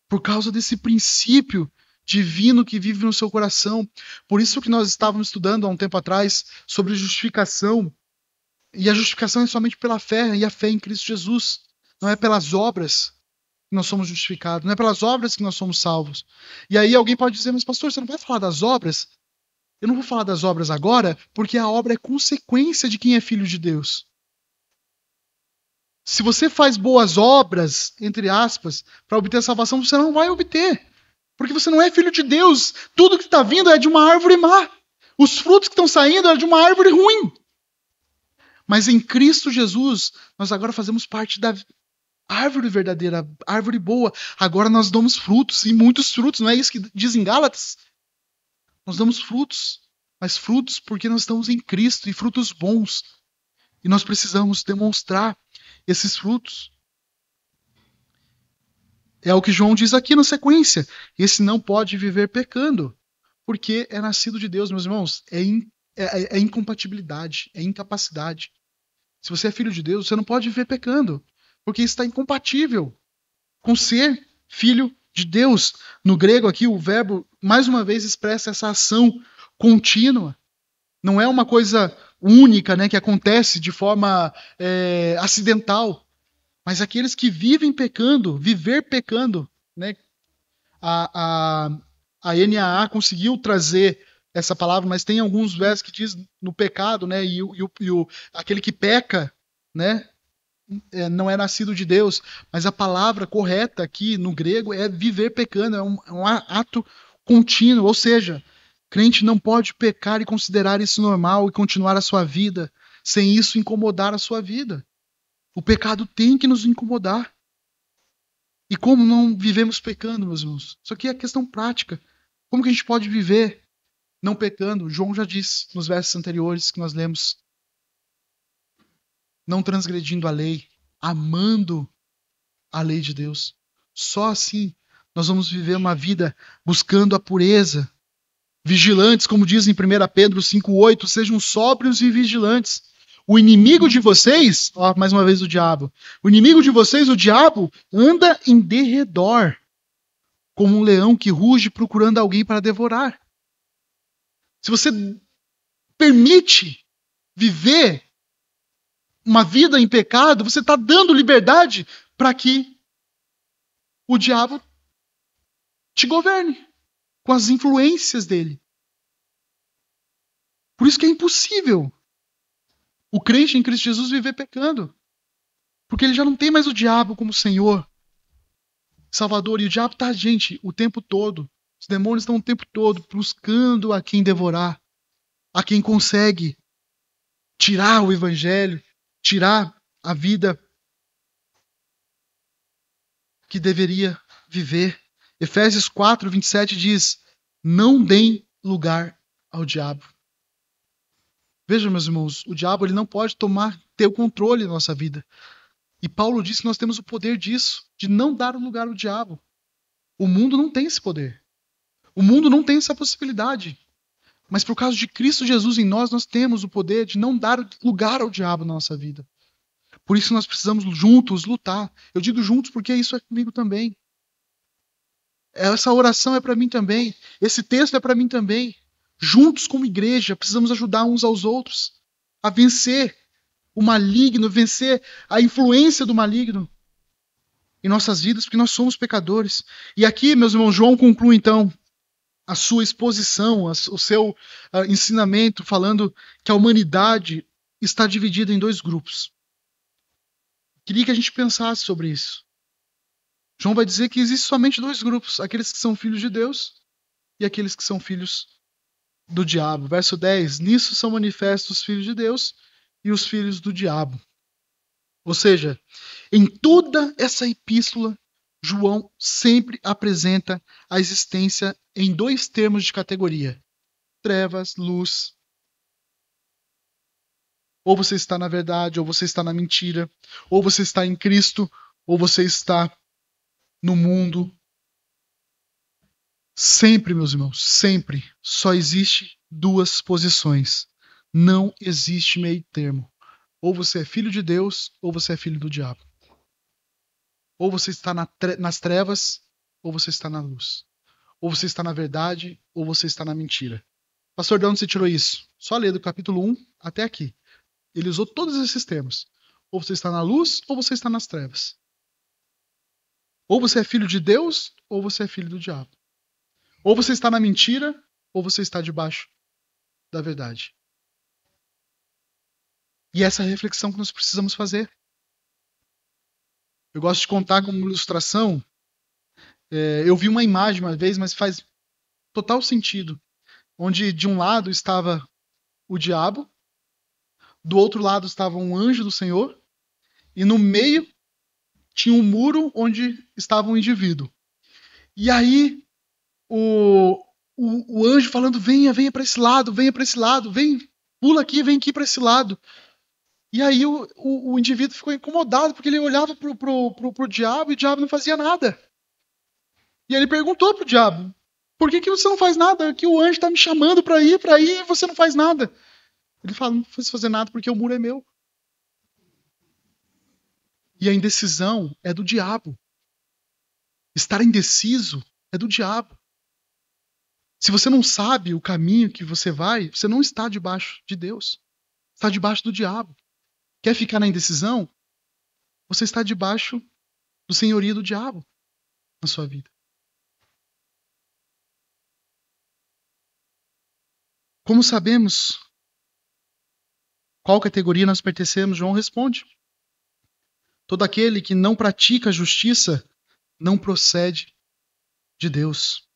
Por causa desse princípio divino que vive no seu coração. Por isso que nós estávamos estudando há um tempo atrás sobre justificação. E a justificação é somente pela fé, e a fé em Cristo Jesus. Não é pelas obras que nós somos justificados, não é pelas obras que nós somos salvos. E aí alguém pode dizer, mas pastor, você não vai falar das obras? Eu não vou falar das obras agora, porque a obra é consequência de quem é filho de Deus. Se você faz boas obras, entre aspas, para obter a salvação, você não vai obter. Porque você não é filho de Deus. Tudo que está vindo é de uma árvore má. Os frutos que estão saindo é de uma árvore ruim. Mas em Cristo Jesus, nós agora fazemos parte da árvore verdadeira, árvore boa. Agora nós damos frutos, e muitos frutos. Não é isso que diz em Gálatas? Nós damos frutos, mas frutos porque nós estamos em Cristo, e frutos bons. E nós precisamos demonstrar esses frutos. É o que João diz aqui na sequência. Esse não pode viver pecando, porque é nascido de Deus, meus irmãos. É incompatibilidade, é incapacidade. Se você é filho de Deus, você não pode viver pecando, porque isso está incompatível com ser filho de Deus. No grego aqui, o verbo, mais uma vez, expressa essa ação contínua. Não é uma coisa única, né, que acontece de forma acidental. Mas aqueles que vivem pecando, viver pecando, né? A NAA conseguiu trazer essa palavra, mas tem alguns versos que diz no pecado, né? Aquele que peca, né? Não é nascido de Deus, mas a palavra correta aqui no grego é viver pecando, é um ato contínuo, ou seja, crente não pode pecar e considerar isso normal e continuar a sua vida sem isso incomodar a sua vida. O pecado tem que nos incomodar. E como não vivemos pecando, meus irmãos? Isso aqui é questão prática. Como que a gente pode viver não pecando? João já disse nos versos anteriores que nós lemos. Não transgredindo a lei, amando a lei de Deus. Só assim nós vamos viver uma vida buscando a pureza. Vigilantes, como diz em 1 Pedro 5,8, sejam sóbrios e vigilantes. O inimigo de vocês, ó, mais uma vez o diabo, o inimigo de vocês, o diabo, anda em derredor, como um leão que ruge procurando alguém para devorar. Se você permite viver uma vida em pecado, você está dando liberdade para que o diabo te governe com as influências dele. Por isso que é impossível o crente em Cristo Jesus viver pecando. Porque ele já não tem mais o diabo como Senhor, Salvador. E o diabo está, gente, o tempo todo. Os demônios estão o tempo todo buscando a quem devorar, a quem consegue tirar o evangelho, tirar a vida que deveria viver. Efésios 4:27 diz: não deem lugar ao diabo. Veja, meus irmãos, o diabo ele não pode ter o controle da nossa vida. E Paulo diz que nós temos o poder disso, de não dar lugar ao diabo. O mundo não tem esse poder. O mundo não tem essa possibilidade. Mas por causa de Cristo Jesus em nós, nós temos o poder de não dar lugar ao diabo na nossa vida. Por isso nós precisamos juntos lutar. Eu digo juntos porque isso é comigo também. Essa oração é para mim também. Esse texto é para mim também. Juntos como igreja, precisamos ajudar uns aos outros a vencer o maligno, vencer a influência do maligno em nossas vidas, porque nós somos pecadores. E aqui, meus irmãos, João conclui então a sua exposição, o seu ensinamento, falando que a humanidade está dividida em dois grupos. Queria que a gente pensasse sobre isso. João vai dizer que existem somente dois grupos, aqueles que são filhos de Deus e aqueles que são filhos do diabo. Verso 10, nisso são manifestos os filhos de Deus e os filhos do diabo. Ou seja, em toda essa epístola, João sempre apresenta a existência em dois termos de categoria: trevas, luz. Ou você está na verdade, ou você está na mentira. Ou você está em Cristo, ou você está no mundo. Sempre, meus irmãos, sempre só existe duas posições. Não existe meio termo. Ou você é filho de Deus, ou você é filho do diabo. Ou você está nas trevas, ou você está na luz. Ou você está na verdade, ou você está na mentira. Pastor, de onde você tirou isso? Só ler do capítulo 1 até aqui. Ele usou todos esses termos. Ou você está na luz, ou você está nas trevas. Ou você é filho de Deus, ou você é filho do diabo. Ou você está na mentira, ou você está debaixo da verdade. E essa é a reflexão que nós precisamos fazer. Eu gosto de contar como ilustração. Eu vi uma imagem uma vez, mas faz total sentido. Onde de um lado estava o diabo, do outro lado estava um anjo do Senhor, e no meio tinha um muro onde estava um indivíduo. E aí o anjo falando: venha para esse lado, vem, pula aqui, vem aqui para esse lado. E aí o indivíduo ficou incomodado, porque ele olhava pro diabo e o diabo não fazia nada. E ele perguntou pro diabo: por que você não faz nada? Que o anjo está me chamando para ir, e você não faz nada. Ele fala: não preciso fazer nada porque o muro é meu. E a indecisão é do diabo. Estar indeciso é do diabo. Se você não sabe o caminho que você vai, você não está debaixo de Deus. Está debaixo do diabo. Quer ficar na indecisão? Você está debaixo do senhorio do diabo na sua vida. Como sabemos qual categoria nós pertencemos? João responde: todo aquele que não pratica a justiça não procede de Deus.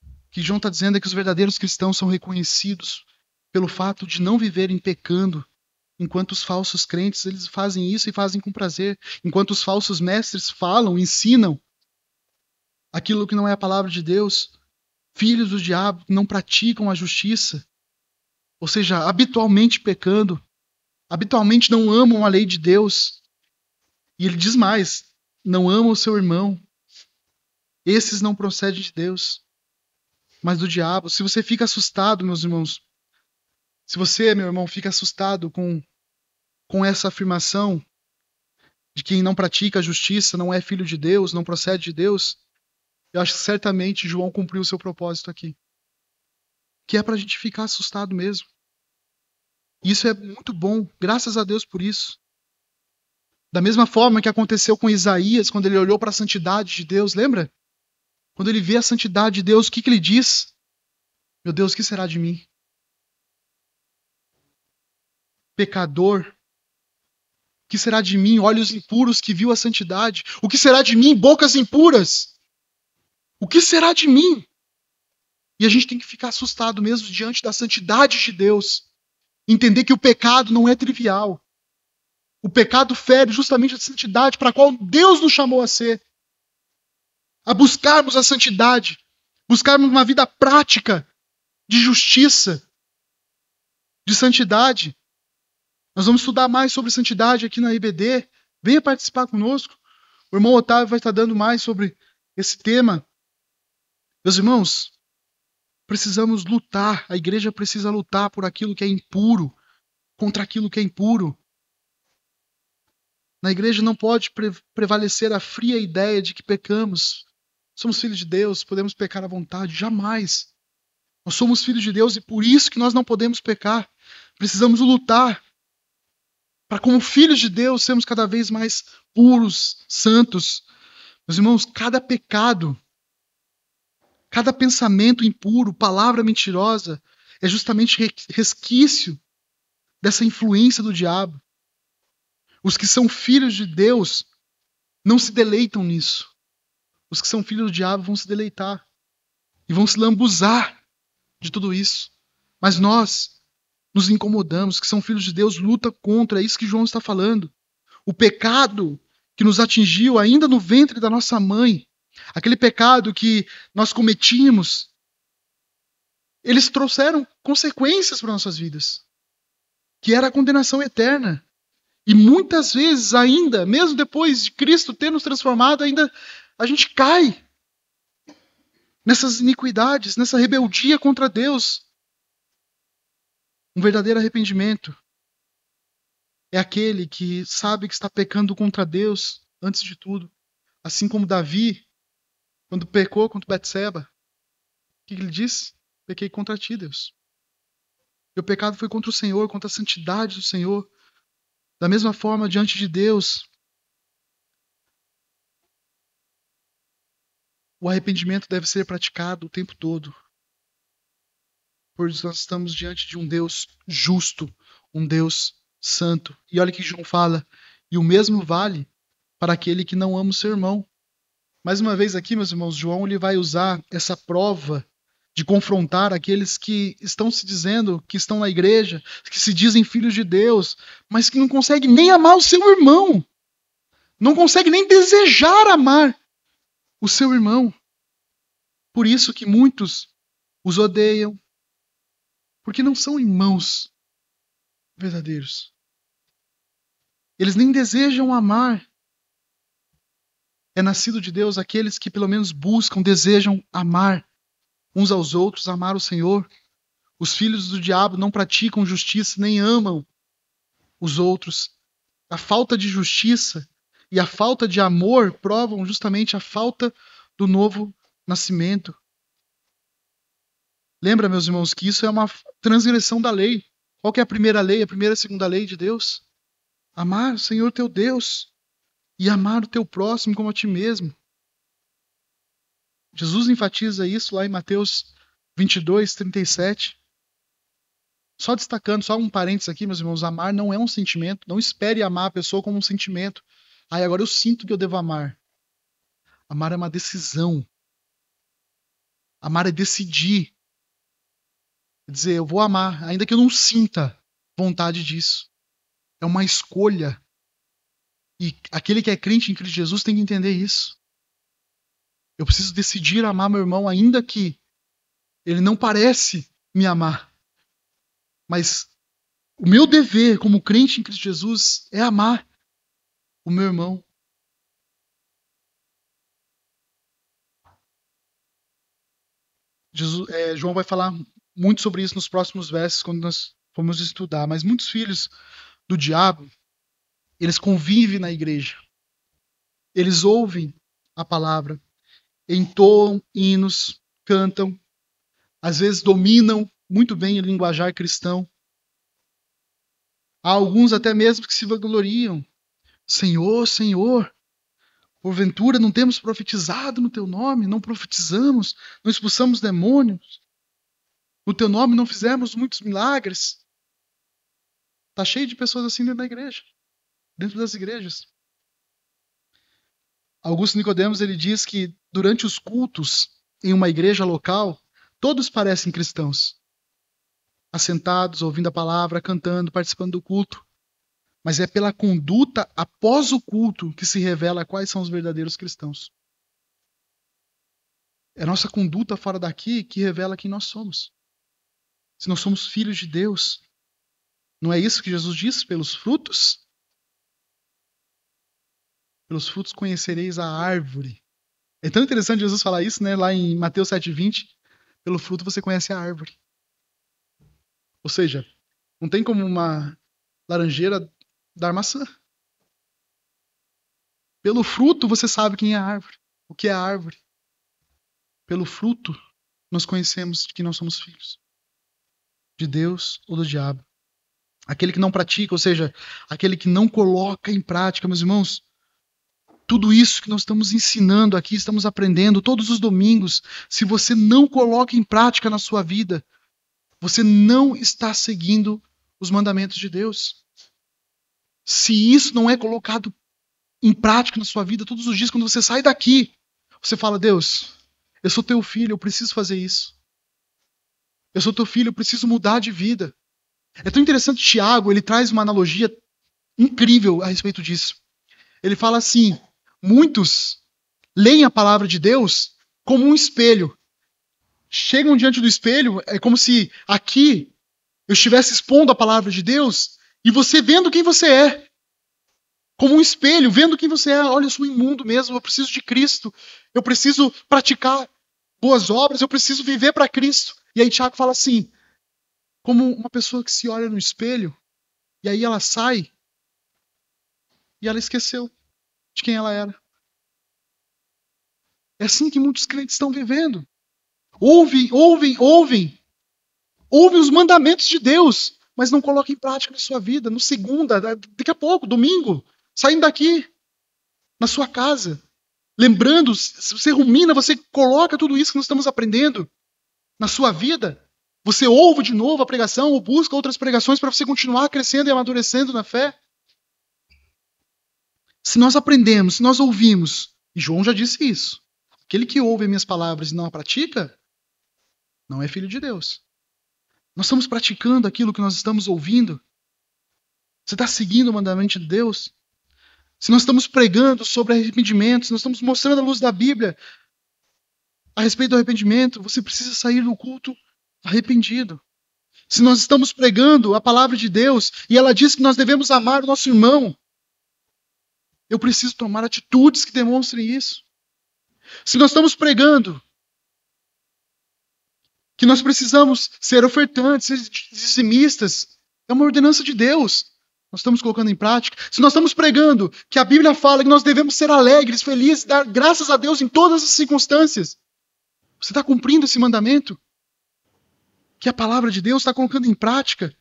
O que João está dizendo é que os verdadeiros cristãos são reconhecidos pelo fato de não viverem pecando, enquanto os falsos crentes eles fazem isso e fazem com prazer, enquanto os falsos mestres falam, ensinam aquilo que não é a palavra de Deus. Filhos do diabo não praticam a justiça, ou seja, habitualmente pecando, habitualmente não amam a lei de Deus. E ele diz mais: não amam o seu irmão. Esses não procedem de Deus, mas do diabo. Se você fica assustado, meus irmãos, se você, meu irmão, fica assustado com essa afirmação de quem não pratica a justiça, não é filho de Deus, não procede de Deus, eu acho que certamente João cumpriu o seu propósito aqui, que é para a gente ficar assustado mesmo. Isso é muito bom, graças a Deus por isso. Da mesma forma que aconteceu com Isaías, quando ele olhou para a santidade de Deus, lembra? Quando ele vê a santidade de Deus, o que ele diz? Meu Deus, o que será de mim? Pecador. O que será de mim? Olhos impuros que viu a santidade. O que será de mim? Bocas impuras. O que será de mim? E a gente tem que ficar assustado mesmo diante da santidade de Deus. Entender que o pecado não é trivial. O pecado fere justamente a santidade para a qual Deus nos chamou a ser. A buscarmos a santidade. Buscarmos uma vida prática de justiça, de santidade. Nós vamos estudar mais sobre santidade aqui na IBD. Venha participar conosco. O irmão Otávio vai estar dando mais sobre esse tema. Meus irmãos, precisamos lutar. A igreja precisa lutar por aquilo que é impuro, contra aquilo que é impuro. Na igreja não pode prevalecer a fria ideia de que pecamos. Somos filhos de Deus, podemos pecar à vontade. Jamais. Nós somos filhos de Deus e por isso que nós não podemos pecar. Precisamos lutar para, como filhos de Deus, sermos cada vez mais puros, santos. Meus irmãos, cada pecado, cada pensamento impuro, palavra mentirosa, é justamente resquício dessa influência do diabo. Os que são filhos de Deus não se deleitam nisso. Os que são filhos do diabo vão se deleitar e vão se lambuzar de tudo isso. Mas nós nos incomodamos, que são filhos de Deus, luta contra, é isso que João está falando. O pecado que nos atingiu ainda no ventre da nossa mãe, aquele pecado que nós cometíamos, eles trouxeram consequências para nossas vidas, que era a condenação eterna. E muitas vezes ainda, mesmo depois de Cristo ter nos transformado, ainda a gente cai nessas iniquidades, nessa rebeldia contra Deus. Um verdadeiro arrependimento é aquele que sabe que está pecando contra Deus antes de tudo. Assim como Davi, quando pecou contra Betseba, o que ele disse? Pequei contra ti, Deus. Meu pecado foi contra o Senhor, contra a santidade do Senhor. Da mesma forma, diante de Deus, o arrependimento deve ser praticado o tempo todo. Pois nós estamos diante de um Deus justo, um Deus santo. E olha o que João fala: e o mesmo vale para aquele que não ama o seu irmão. Mais uma vez aqui, meus irmãos, João ele vai usar essa prova de confrontar aqueles que estão se dizendo que estão na igreja, que se dizem filhos de Deus, mas que não conseguem nem amar o seu irmão. Não conseguem nem desejar amar o seu irmão. Por isso que muitos os odeiam, porque não são irmãos verdadeiros. Eles nem desejam amar. é nascido de Deus aqueles que pelo menos buscam, desejam amar uns aos outros, amar o Senhor. Os filhos do diabo não praticam justiça, nem amam os outros. A falta de justiça e a falta de amor provam justamente a falta do novo nascimento. Lembra, meus irmãos, que isso é uma transgressão da lei. Qual que é a primeira lei, a primeira e a segunda lei de Deus? Amar o Senhor teu Deus e amar o teu próximo como a ti mesmo. Jesus enfatiza isso lá em Mateus 22, 37. Só destacando, só um parênteses aqui, meus irmãos, amar não é um sentimento. Não espere amar a pessoa como um sentimento. Agora eu sinto que eu devo amar. Amar é uma decisão. Amar é decidir. Quer dizer, eu vou amar, ainda que eu não sinta vontade disso. É uma escolha. E aquele que é crente em Cristo Jesus tem que entender isso. Eu preciso decidir amar meu irmão, ainda que ele não parece me amar. Mas o meu dever como crente em Cristo Jesus é amar o meu irmão. João vai falar muito sobre isso nos próximos versos, quando nós formos estudar. Mas muitos filhos do diabo, eles convivem na igreja. Eles ouvem a palavra, entoam hinos, cantam, às vezes dominam muito bem o linguajar cristão. Há alguns até mesmo que se vangloriam. Senhor, Senhor, porventura não temos profetizado no teu nome, não profetizamos, não expulsamos demônios, no teu nome não fizemos muitos milagres. Está cheio de pessoas assim dentro da igreja, dentro das igrejas. Augusto Nicodemos, ele diz que durante os cultos em uma igreja local, todos parecem cristãos. Assentados, ouvindo a palavra, cantando, participando do culto. Mas é pela conduta após o culto que se revela quais são os verdadeiros cristãos. É a nossa conduta fora daqui que revela quem nós somos. Se nós somos filhos de Deus. Não é isso que Jesus disse? Pelos frutos? Pelos frutos conhecereis a árvore. É tão interessante Jesus falar isso, né? Lá em Mateus 7,20. Pelo fruto você conhece a árvore. Ou seja, não tem como uma laranjeira dar maçã. Pelo fruto você sabe quem é a árvore. O que é a árvore? Pelo fruto nós conhecemos de que nós somos filhos. De Deus ou do diabo. Aquele que não pratica, ou seja, aquele que não coloca em prática, meus irmãos, tudo isso que nós estamos ensinando aqui, estamos aprendendo todos os domingos, se você não coloca em prática na sua vida, você não está seguindo os mandamentos de Deus. Se isso não é colocado em prática na sua vida todos os dias, quando você sai daqui, você fala, Deus, eu sou teu filho, eu preciso fazer isso. Eu sou teu filho, eu preciso mudar de vida. É tão interessante, Tiago, ele traz uma analogia incrível a respeito disso. Ele fala assim, muitos leem a palavra de Deus como um espelho. Chegam diante do espelho, é como se aqui eu estivesse expondo a palavra de Deus e você vendo quem você é. Como um espelho, vendo quem você é. Olha, eu sou imundo mesmo, eu preciso de Cristo. Eu preciso praticar boas obras, eu preciso viver para Cristo. E aí Tiago fala assim, como uma pessoa que se olha no espelho, e aí ela sai, e ela esqueceu de quem ela era. É assim que muitos crentes estão vivendo. Ouvem os mandamentos de Deus, mas não colocam em prática na sua vida, no segunda, daqui a pouco, domingo, saindo daqui, na sua casa, lembrando, você rumina, você coloca tudo isso que nós estamos aprendendo na sua vida, você ouve de novo a pregação ou busca outras pregações para você continuar crescendo e amadurecendo na fé. Se nós aprendemos, se nós ouvimos, e João já disse isso, aquele que ouve minhas palavras e não a pratica, não é filho de Deus. Nós estamos praticando aquilo que nós estamos ouvindo? Você está seguindo o mandamento de Deus? Se nós estamos pregando sobre arrependimento, se nós estamos mostrando a luz da Bíblia a respeito do arrependimento, você precisa sair do culto arrependido. Se nós estamos pregando a palavra de Deus e ela diz que nós devemos amar o nosso irmão, Eu preciso tomar atitudes que demonstrem isso. Se nós estamos pregando que nós precisamos ser ofertantes, ser dizimistas, é uma ordenança de Deus. Nós estamos colocando em prática. Se nós estamos pregando que a Bíblia fala que nós devemos ser alegres, felizes, dar graças a Deus em todas as circunstâncias, você está cumprindo esse mandamento? Que a palavra de Deus está colocando em prática?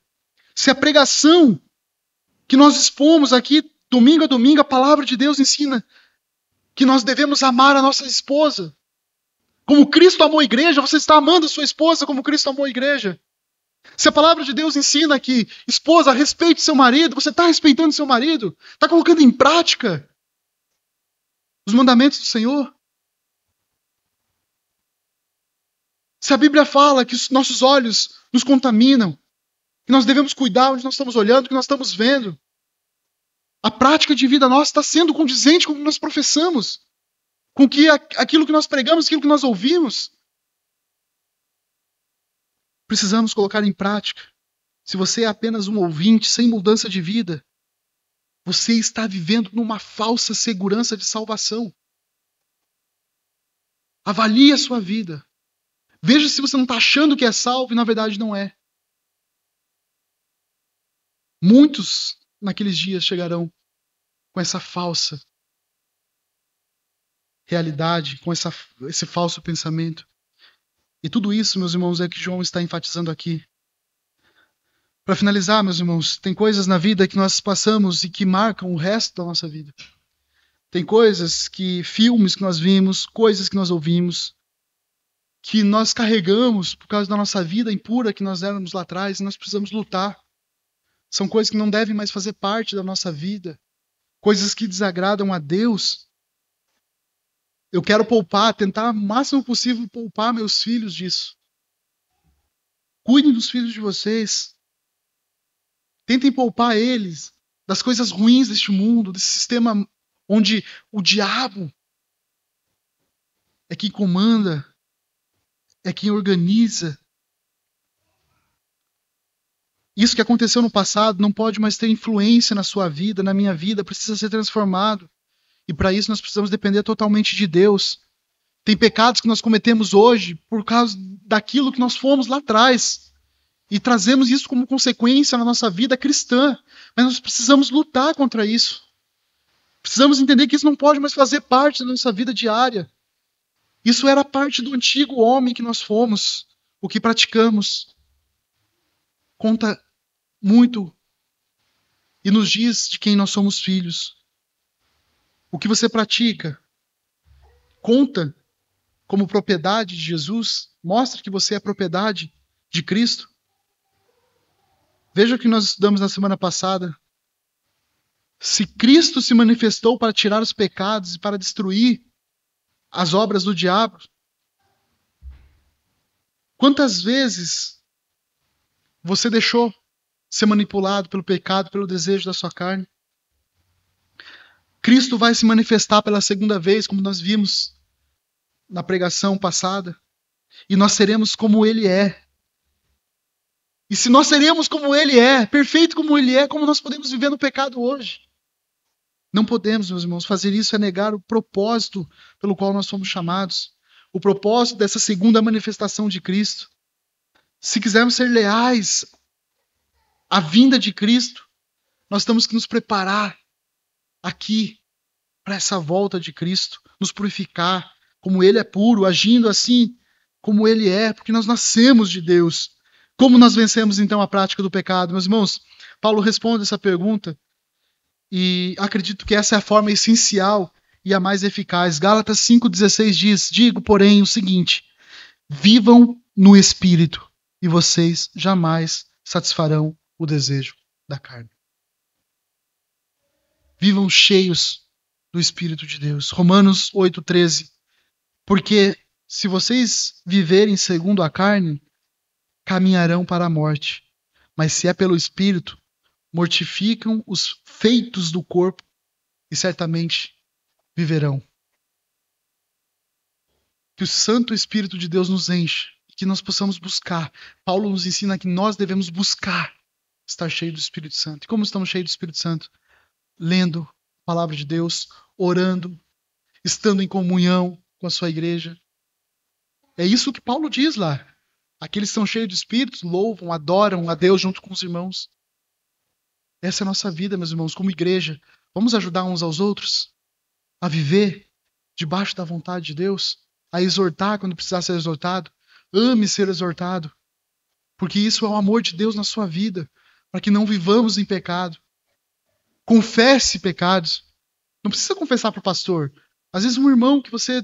Se a pregação que nós expomos aqui, domingo a domingo, a palavra de Deus ensina que nós devemos amar a nossa esposa. Como Cristo amou a igreja, você está amando a sua esposa como Cristo amou a igreja. Se a palavra de Deus ensina que, esposa, respeite seu marido, você está respeitando seu marido? Está colocando em prática os mandamentos do Senhor? Se a Bíblia fala que os nossos olhos nos contaminam, que nós devemos cuidar onde nós estamos olhando, o que nós estamos vendo, a prática de vida nossa está sendo condizente com o que nós professamos, com que aquilo que nós pregamos, aquilo que nós ouvimos. Precisamos colocar em prática. Se você é apenas um ouvinte sem mudança de vida, você está vivendo numa falsa segurança de salvação. Avalie a sua vida. Veja se você não está achando que é salvo e na verdade não é. Muitos naqueles dias chegarão com essa falsa realidade, com esse falso pensamento. E tudo isso, meus irmãos, é que João está enfatizando aqui. Para finalizar, meus irmãos, tem coisas na vida que nós passamos e que marcam o resto da nossa vida. Tem filmes que nós vimos, coisas que nós ouvimos, que nós carregamos por causa da nossa vida impura que nós éramos lá atrás, e nós precisamos lutar. São coisas que não devem mais fazer parte da nossa vida. Coisas que desagradam a Deus. Eu quero tentar o máximo possível poupar meus filhos disso. Cuidem dos filhos de vocês. Tentem poupar eles das coisas ruins deste mundo, desse sistema onde o diabo é quem comanda, é quem organiza. Isso que aconteceu no passado não pode mais ter influência na sua vida, na minha vida, precisa ser transformado. E para isso nós precisamos depender totalmente de Deus. Tem pecados que nós cometemos hoje por causa daquilo que nós fomos lá atrás. E trazemos isso como consequência na nossa vida cristã. Mas nós precisamos lutar contra isso. Precisamos entender que isso não pode mais fazer parte da nossa vida diária. Isso era parte do antigo homem que nós fomos. O que praticamos conta muito e nos diz de quem nós somos filhos. O que você pratica conta como propriedade de Jesus? Mostra que você é propriedade de Cristo? Veja o que nós estudamos na semana passada. Se Cristo se manifestou para tirar os pecados e para destruir as obras do diabo, quantas vezes você deixou ser manipulado pelo pecado, pelo desejo da sua carne? Cristo vai se manifestar pela segunda vez, como nós vimos na pregação passada, e nós seremos como Ele é. E se nós seremos como Ele é, perfeito como Ele é, como nós podemos viver no pecado hoje? Não podemos, meus irmãos, fazer isso é negar o propósito pelo qual nós fomos chamados, o propósito dessa segunda manifestação de Cristo. Se quisermos ser leais à vinda de Cristo, nós temos que nos preparar aqui para essa volta de Cristo, nos purificar como Ele é puro, agindo assim como Ele é, porque nós nascemos de Deus. Como nós vencemos então a prática do pecado? Meus irmãos, Paulo responde essa pergunta e acredito que essa é a forma essencial e a mais eficaz. Gálatas 5,16 diz: digo, porém, o seguinte: vivam no Espírito e vocês jamais satisfarão o desejo da carne. Vivam cheios do Espírito de Deus. Romanos 8,13. Porque se vocês viverem segundo a carne, caminharão para a morte. Mas se é pelo Espírito, mortificam os feitos do corpo e certamente viverão. Que o Santo Espírito de Deus nos enche e que nós possamos buscar. Paulo nos ensina que nós devemos buscar estar cheio do Espírito Santo. E como estamos cheios do Espírito Santo? Lendo palavra de Deus, orando, estando em comunhão com a sua igreja. É isso que Paulo diz lá. Aqueles que são cheios de espírito louvam, adoram a Deus junto com os irmãos. Essa é a nossa vida, meus irmãos, como igreja. Vamos ajudar uns aos outros a viver debaixo da vontade de Deus, a exortar quando precisar ser exortado. Ame ser exortado, porque isso é o amor de Deus na sua vida, para que não vivamos em pecado. Confesse pecados. Não precisa confessar para o pastor. Às vezes um irmão que você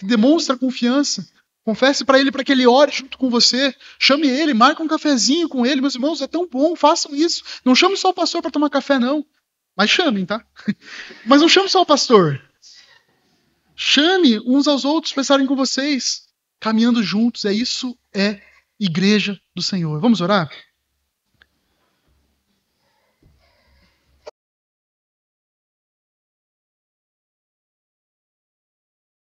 demonstra confiança, confesse para ele que ele ore junto com você. Chame ele, marque um cafezinho com ele. Meus irmãos, é tão bom, façam isso. Não chame só o pastor para tomar café, não. Mas chamem, tá? Mas não chame só o pastor. Chame uns aos outros para estarem com vocês, caminhando juntos. Isso é igreja do Senhor. Vamos orar?